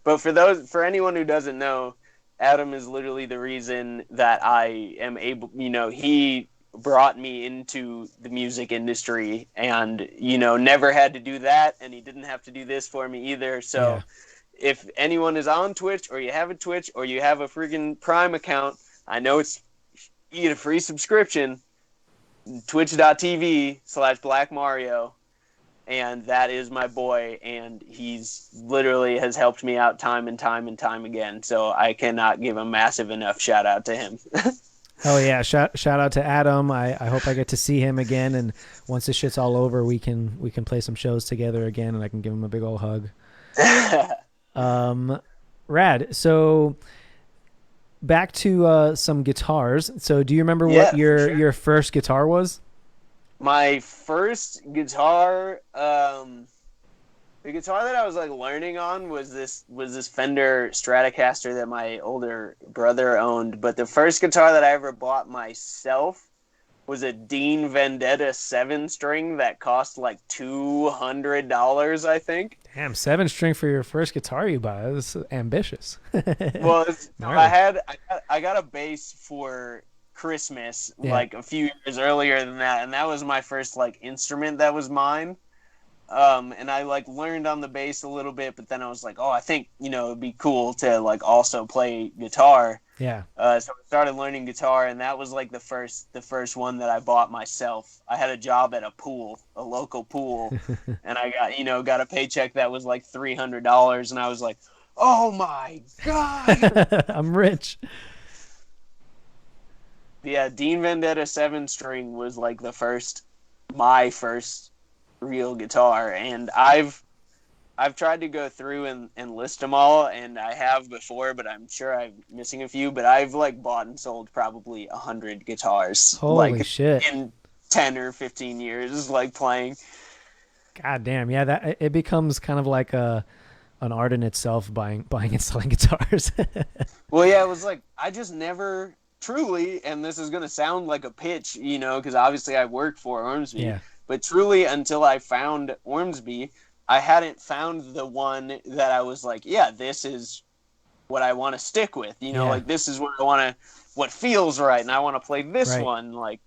But for anyone who doesn't know, Adam is literally the reason that I am able, he brought me into the music industry, and, never had to do that, and he didn't have to do this for me either. So if anyone is on Twitch or you have a Twitch or you have a freaking Prime account, I know you get a free subscription, twitch.tv/Black Mario. And that is my boy, and he's literally has helped me out time and time and time again. So I cannot give a massive enough shout out to him. Hell yeah! Shout out to Adam. I hope I get to see him again, and once this shit's all over, we can play some shows together again, and I can give him a big old hug. Rad. So back to some guitars. So do you remember what your first guitar was? My first guitar, the guitar that I was like learning on was this Fender Stratocaster that my older brother owned. But the first guitar that I ever bought myself was a Dean Vendetta 7-string that cost like $200, I think. Damn, 7-string for your first guitar you buy. That's ambitious. Well, I got a bass for Christmas like a few years earlier than that, and that was my first like instrument that was mine. And I like learned on the bass a little bit, but then I was like, oh, I think it'd be cool to like also play guitar. Yeah. So I started learning guitar, and that was like the first one that I bought myself. I had a job at a local pool, and I got a paycheck that was like $300, and I was like, oh my god, I'm rich. Yeah, Dean Vendetta 7-string was like my first real guitar, and I've tried to go through and list them all, and I have before, but I'm sure I'm missing a few. But I've like bought and sold probably 100 guitars. Holy shit! In 10 or 15 years, like playing. God damn, yeah, that it becomes kind of like an art in itself, buying and selling guitars. Well, yeah, it was like I just never. Truly, and this is going to sound like a pitch, because obviously I work for Ormsby, but truly until I found Ormsby, I hadn't found the one that I was like, yeah, this is what I want to stick with, like this is what feels right, and I want to play this one, like,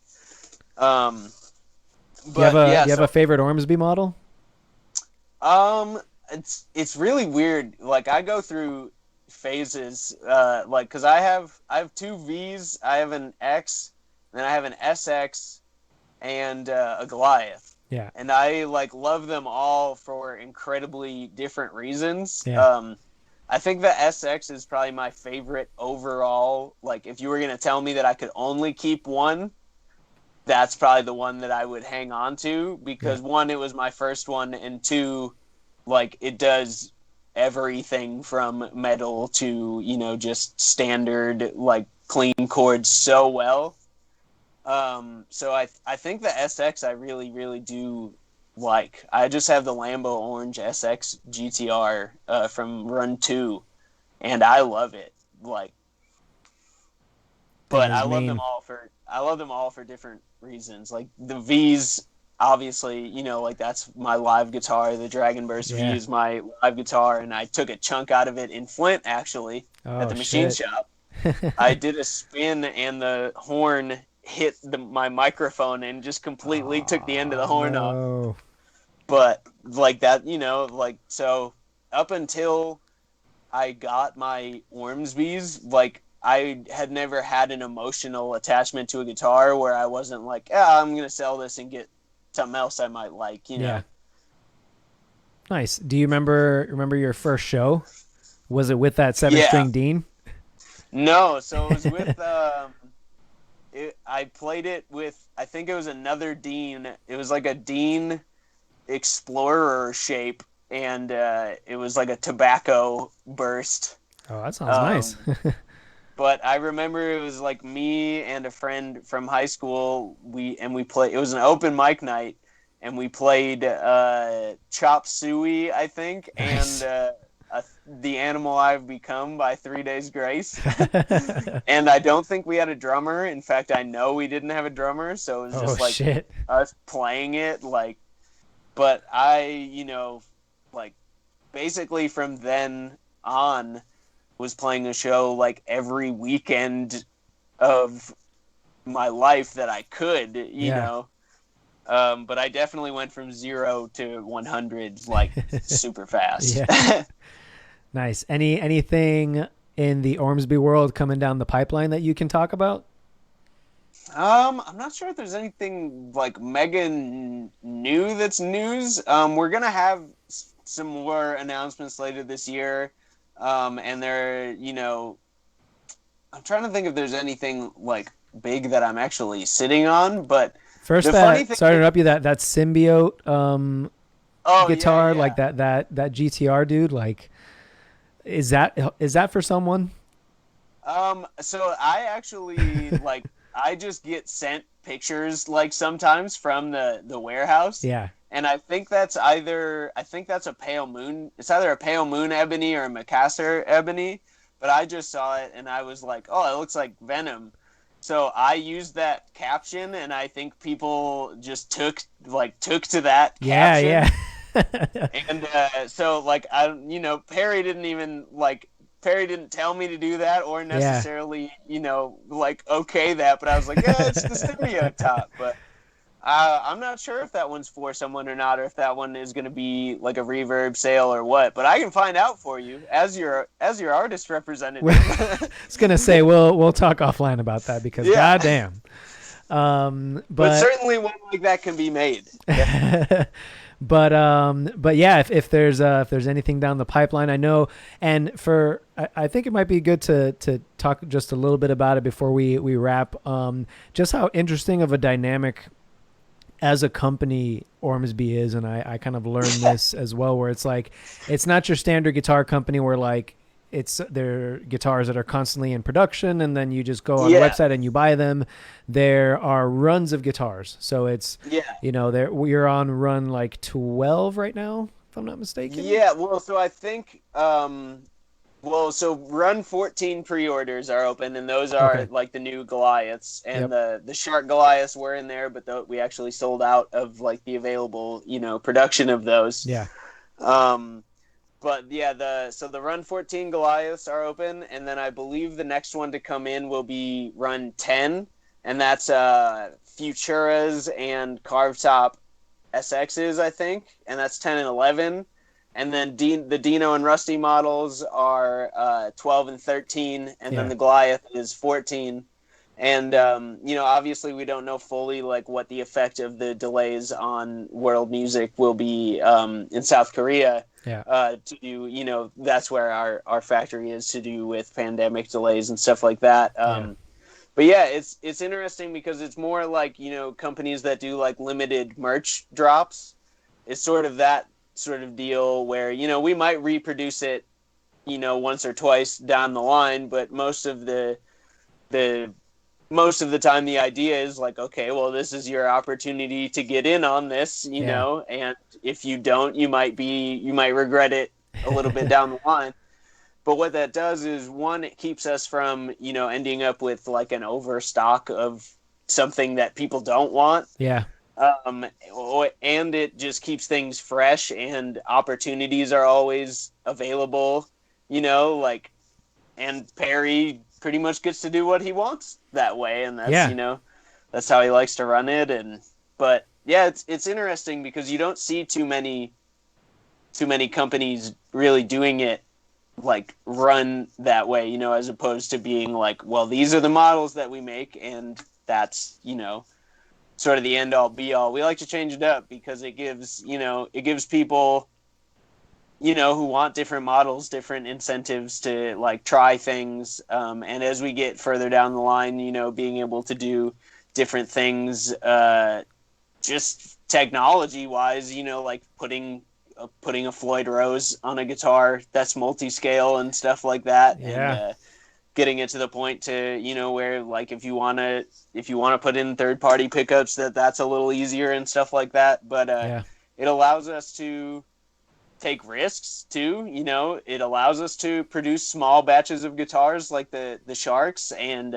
but do you have a favorite Ormsby model? It's really weird, like I go through phases, like because I have two V's. I have an X, then I have an SX, and a Goliath. Yeah, and I like love them all for incredibly different reasons. I think the SX is probably my favorite overall. Like if you were gonna tell me that I could only keep one, that's probably the one that I would hang on to, because one, it was my first one, and two, like it does everything from metal to just standard like clean chords so well. So I think the SX I really really do like. I just have the Lambo Orange SX GTR from Run 2, and I love it, like, but I love them all for different reasons. Like the V's, obviously, like that's my live guitar. The Dragon Burst V is my live guitar, and I took a chunk out of it in Flint, actually, at the machine shop. I did a spin, and the horn hit my microphone and just completely took the end of the horn off. But like that, like, so up until I got my Ormsby's, like, I had never had an emotional attachment to a guitar where I wasn't like, I'm going to sell this and get something else I might like, Yeah. Nice. Do you remember your first show? Was it with that 7-string Dean? No, so it was with I played it with, I think it was another Dean. It was like a Dean Explorer shape, and it was like a tobacco burst. Oh, that sounds nice. But I remember it was like me and a friend from high school. We played. It was an open mic night, and we played Chop Suey, I think, nice. And The Animal I've Become by 3 Days Grace. And I don't think we had a drummer. In fact, I know we didn't have a drummer, so it was just like us playing it. Like, but I, like, basically from then on, was playing a show like every weekend of my life that I could, you know. But I definitely went from 0 to 100 like super fast. Nice. Anything in the Ormsby world coming down the pipeline that you can talk about? I'm not sure if there's anything like mega new that's news. We're gonna have some more announcements later this year, and I'm trying to think if there's anything like big that I'm actually sitting on. But First, the funny that thing sorry to is, interrupt you. That symbiote oh yeah, guitar, like yeah. that GTR dude. Like, is that for someone? So I actually I just get sent pictures like sometimes from the warehouse, Yeah. and I think that's a pale moon. It's either a pale moon ebony or a Macassar ebony, but I just saw it and I was like, oh, it looks like Venom. So I used that caption, and I think people just took to that Yeah. caption, Yeah. and so Perry didn't tell me to do that or Yeah. necessarily okay that, but I was like, yeah, it's the stereo top. But I'm not sure if that one's for someone or not, or if that one is going to be like a reverb sale or what. But I can find out for you as your artist representative. I was gonna say we'll talk offline about that because Yeah, goddamn. but But certainly one like that can be made. but yeah, if there's anything down the pipeline, I know, and I think it might be good to talk just a little bit about it before we wrap. Just how interesting of a dynamic as a company Ormsby is, and I kind of learned this as well, where it's like it's not your standard guitar company where like it's their guitars that are constantly in production and then you just go on a Yeah, website and you buy them. There are runs of guitars, so it's yeah. there we're on run like 12 right now, if I'm not mistaken. Yeah, well, so I think, so Run 14 pre-orders are open, and those are Okay. like the new Goliaths, and Yep. the Shark Goliaths were in there, but we actually sold out of like the available, production of those. Yeah. Um, but yeah, the Run 14 Goliaths are open, and then I believe the next one to come in will be Run 10, and that's Futuras and Carved Top SXs, I think, and that's 10 and 11. And then the Dino and Rusty models are 12 and 13, and then Yeah. the Goliath is 14. And obviously, we don't know fully like what the effect of the delays on world music will be in South Korea. Yeah. To do, that's where our factory is to do with pandemic delays and stuff like that. Yeah. But yeah, it's interesting because it's more like companies that do like limited merch drops. It's sort of that sort of deal where we might reproduce it once or twice down the line, but the most of the time the idea is like, okay, well, this is your opportunity to get in on this, Yeah. and if you don't, you might regret it a little bit down the line. But what that does is, one, it keeps us from, ending up with like an overstock of something that people don't want. Yeah. Um, and it just keeps things fresh, and opportunities are always available, like, and Perry pretty much gets to do what he wants that way. And that's, Yeah. that's how he likes to run it. But yeah, it's interesting because you don't see too many companies really doing it like run that way, as opposed to being like, well, these are the models that we make, and that's, sort of the end all be all. We like to change it up because it gives people, who want different models, different incentives to like try things. And as we get further down the line, being able to do different things, just technology wise, like putting a Floyd Rose on a guitar that's multi-scale and stuff like that, and Yeah. getting it to the point to where like if you want to put in third party pickups, that's a little easier and stuff like that. But Yeah. it allows us to take risks too. It allows us to produce small batches of guitars like the Sharks, and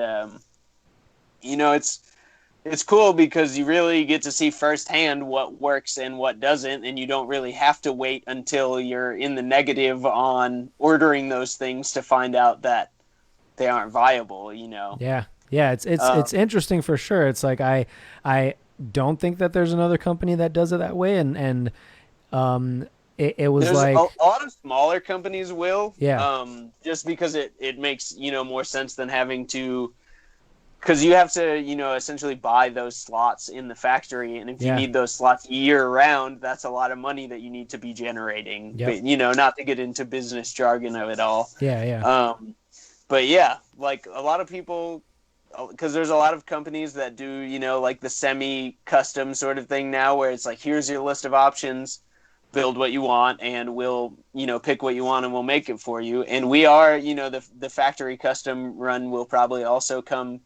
it's cool because you really get to see firsthand what works and what doesn't, and you don't really have to wait until you're in the negative on ordering those things to find out that they aren't viable. Yeah. Yeah. It's interesting for sure. It's like I don't think that there's another company that does it that way, and it was There's like, a lot of smaller companies will, yeah, just because it makes, more sense than having to, because you have to, essentially buy those slots in the factory. And if you yeah, need those slots year round, that's a lot of money that you need to be generating. yep, But, not to get into business jargon of it all. yeah, yeah, But yeah, like a lot of people, because there's a lot of companies that do, like the semi-custom sort of thing now, where it's like, here's your list of options, build what you want, and we'll, pick what you want and we'll make it for you. And we are, the factory custom run will probably also come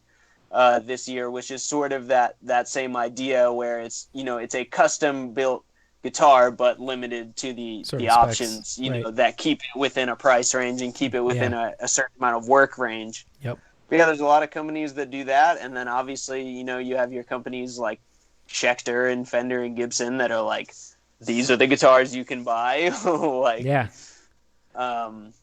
this year, which is sort of that same idea where it's, it's a custom built guitar, but limited to the certain specs, options, right? that keep it within a price range and keep it within Yeah, a certain amount of work range. yep, But yeah, there's a lot of companies that do that. And then obviously, you have your companies like Schecter and Fender and Gibson that are like, these are the guitars you can buy. Like, yeah, um,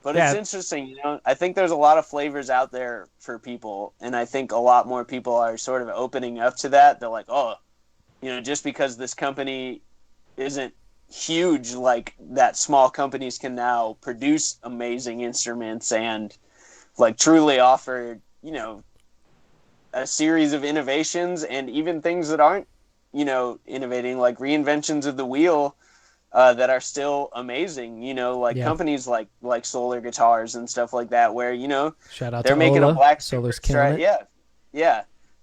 but it's yeah, interesting, I think there's a lot of flavors out there for people. And I think a lot more people are sort of opening up to that. They're like, oh, just because this company isn't huge, like that, small companies can now produce amazing instruments and like truly offer, a series of innovations, and even things that aren't, innovating, like reinventions of the wheel, that are still amazing, like yeah. companies like Solar Guitars and stuff like that, where, Shout out they're to making a Ola. black super Solar's killing strat. it. Yeah. Yeah.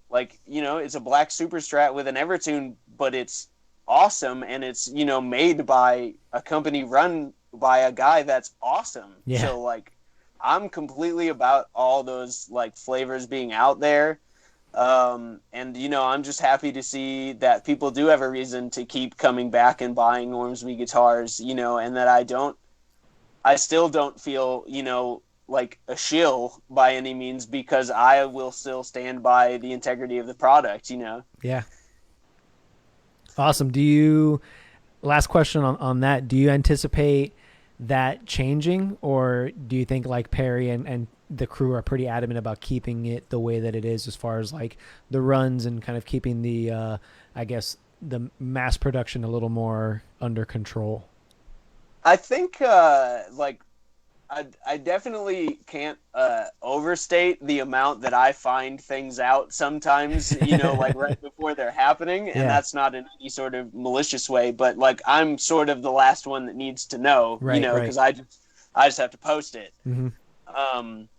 Like, it's a black super strat with an Evertune, but it's awesome. And it's, made by a company run by a guy that's awesome. Yeah, So like, I'm completely about all those like flavors being out there. And I'm just happy to see that people do have a reason to keep coming back and buying Ormsby guitars, and that I still don't feel, like a shill by any means, because I will still stand by the integrity of the product. yeah. Awesome. Last question on that, do you anticipate that changing, or do you think like Perry and the crew are pretty adamant about keeping it the way that it is, as far as like the runs and kind of keeping the, I guess, the mass production a little more under control? I think, like, I definitely can't overstate the amount that I find things out sometimes, like right before they're happening. And Yeah, that's not in any sort of malicious way, but like I'm sort of the last one that needs to know, right, right. because I just have to post it. Mm-hmm. Um,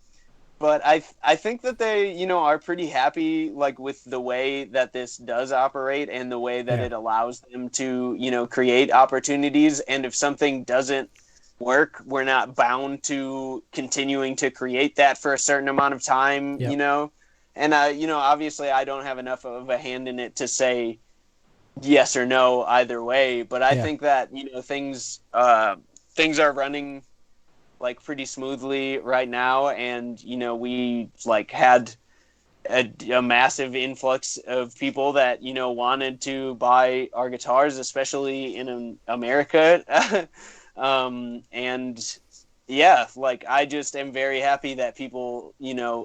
but I think that they, are pretty happy, like, with the way that this does operate and the way that Yeah, it allows them to, create opportunities. And if something doesn't work, we're not bound to continuing to create that for a certain amount of time, yep, And, obviously I don't have enough of a hand in it to say yes or no either way. But I yeah, think that, things are running like pretty smoothly right now. And, we like had a massive influx of people that, wanted to buy our guitars, especially in America. And yeah, like I just am very happy that people,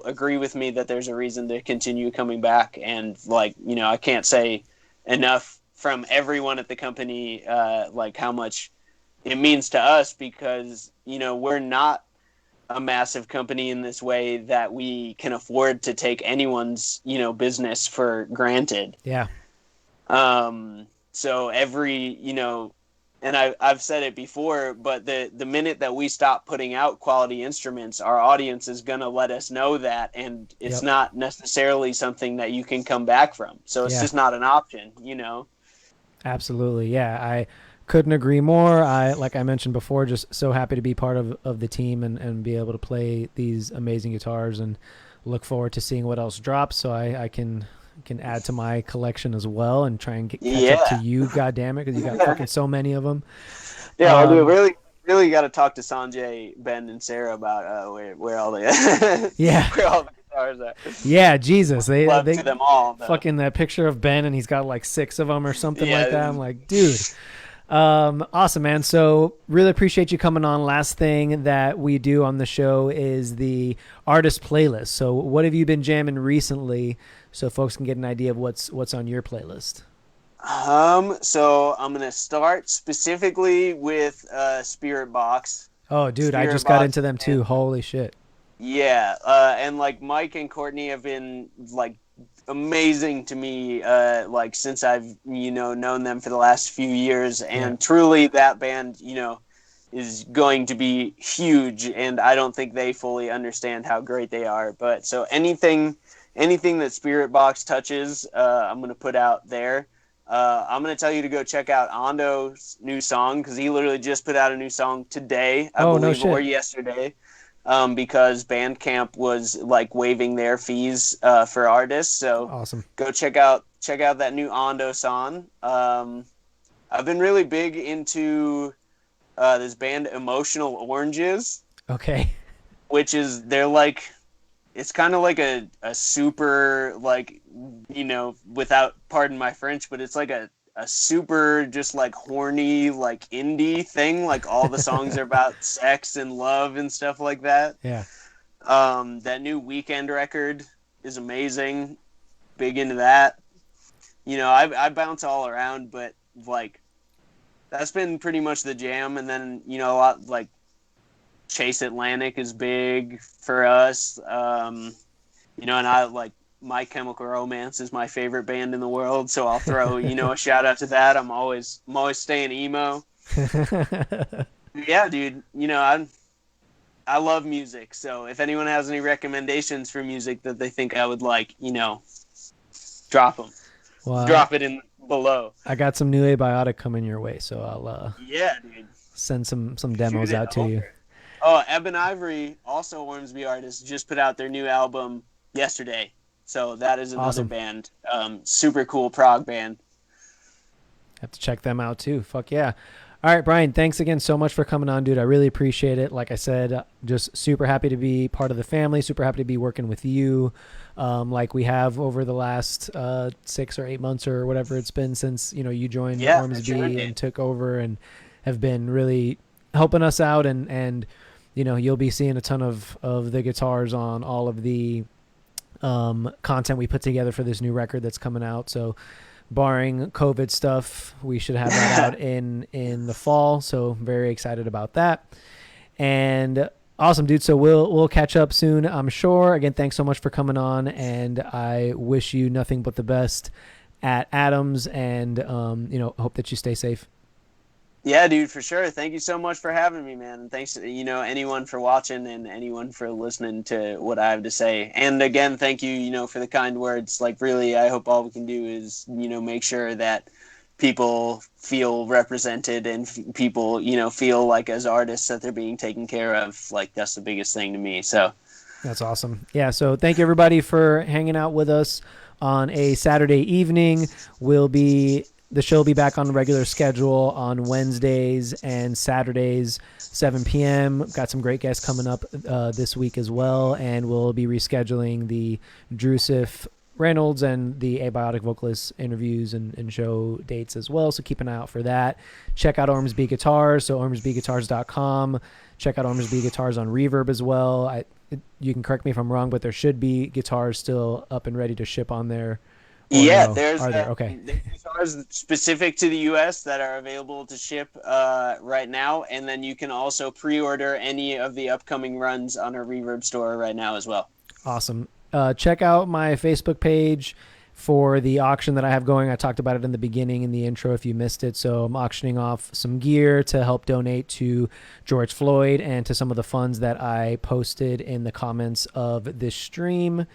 agree with me that there's a reason to continue coming back. And like, I can't say enough from everyone at the company, like how much it means to us, because, we're not a massive company in this way that we can afford to take anyone's, business for granted. yeah, So every, and I've said it before, but the minute that we stop putting out quality instruments, our audience is going to let us know that, and it's yep, not necessarily something that you can come back from. So it's yeah. just not an option. Absolutely. Yeah. I couldn't agree more. Like I mentioned before, just so happy to be part of the team and be able to play these amazing guitars, and look forward to seeing what else drops, so I can add to my collection as well, and try and catch up to Yeah. you, God damn it, because you got fucking so many of them. Yeah, well, dude, Um, really, really got to talk to Sanjay, Ben, and Sarah about where all the yeah. where all the guitars are. Yeah, Jesus. Love They to them all. Though. fucking that picture of Ben, and he's got like 6 of them or something like that. Yeah, I'm like, dude. Awesome, man. So really appreciate you coming on. Last thing that we do on the show is the artist playlist. So what have you been jamming recently, so folks can get an idea of what's on your playlist? So I'm gonna start specifically with Spirit Box. Oh, dude, I Spirit just got Box, into them and too. Holy shit. yeah, and like Mike and Courtney have been like amazing to me, like since I've known them for the last few years, Yeah. and truly that band is going to be huge, and I don't think they fully understand how great they are. But so anything that Spirit Box touches, I'm gonna put out there. I'm gonna tell you to go check out Ando's new song because he literally just put out a new song today, I Oh, no believe, or shit. yesterday. Because Bandcamp was like waiving their fees for artists. So Awesome. go check out that new Ando song. I've been really big into this band Emotional Oranges, Okay. which is they're like it's kind of like a super like without pardon my French, but it's like a super just like horny like indie thing. Like all the songs are about sex and love and stuff like that. Yeah. That new Weekend record is amazing. Big into that. I bounce all around, but like that's been pretty much the jam. And then a lot like Chase Atlantic is big for us. And I like My Chemical Romance is my favorite band in the world, so I'll throw a shout out to that. I'm always staying emo. Yeah, dude. I love music, so if anyone has any recommendations for music that they think I would like, drop them. Well, Drop it in below. I got some new abiotic coming your way, so I'll Yeah, dude. send some Shoot demos it out to you. over. Oh, Ebon Ivory, also Ormsby artist, just put out their new album yesterday. So that is another Awesome. band. Super cool prog band. Have to check them out too. Fuck yeah. All right, Brian, thanks again so much for coming on, dude. I really appreciate it. Like I said, just super happy to be part of the family, super happy to be working with you, like we have over the last 6 or 8 months or whatever it's been since, you joined Yeah, for Ormsby sure, and dude. took over and have been really helping us out. And you'll be seeing a ton of the guitars on all of the content we put together for this new record that's coming out. So barring COVID stuff, we should have that out in the fall. So very excited about that. And awesome, dude. So we'll catch up soon, I'm sure. Again, thanks so much for coming on, and I wish you nothing but the best at Adams, and hope that you stay safe. Yeah, dude, for sure. Thank you so much for having me, man. And thanks, anyone for watching and anyone for listening to what I have to say. And again, thank you, for the kind words. Like, really, I hope all we can do is, make sure that people feel represented and people, feel like as artists that they're being taken care of. Like, that's the biggest thing to me. So, That's awesome. Yeah, so thank you everybody for hanging out with us on a Saturday evening. The show will be back on the regular schedule on Wednesdays and Saturdays, 7 p.m. Got some great guests coming up this week as well, and we'll be rescheduling the Drusif Reynolds and the Abiotic Vocalist interviews and show dates as well, so keep an eye out for that. Check out Ormsby Guitars, so ormsbyguitars.com. Check out Ormsby Guitars on Reverb as well. You can correct me if I'm wrong, but there should be guitars still up and ready to ship on there. Or yeah, no? Are there? Okay. there's guitars specific to the U.S. that are available to ship right now, and then you can also pre-order any of the upcoming runs on our Reverb store right now as well. Awesome. Check out my Facebook page for the auction that I have going. I talked about it in the beginning in the intro if you missed it. So I'm auctioning off some gear to help donate to George Floyd and to some of the funds that I posted in the comments of this stream.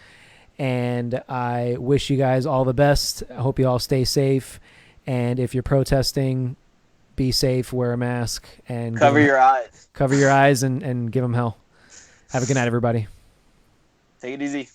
And I wish you guys all the best. I hope you all stay safe. And if you're protesting, be safe, wear a mask, and Cover your eyes. Cover your eyes and give them hell. Have a good night, everybody. Take it easy.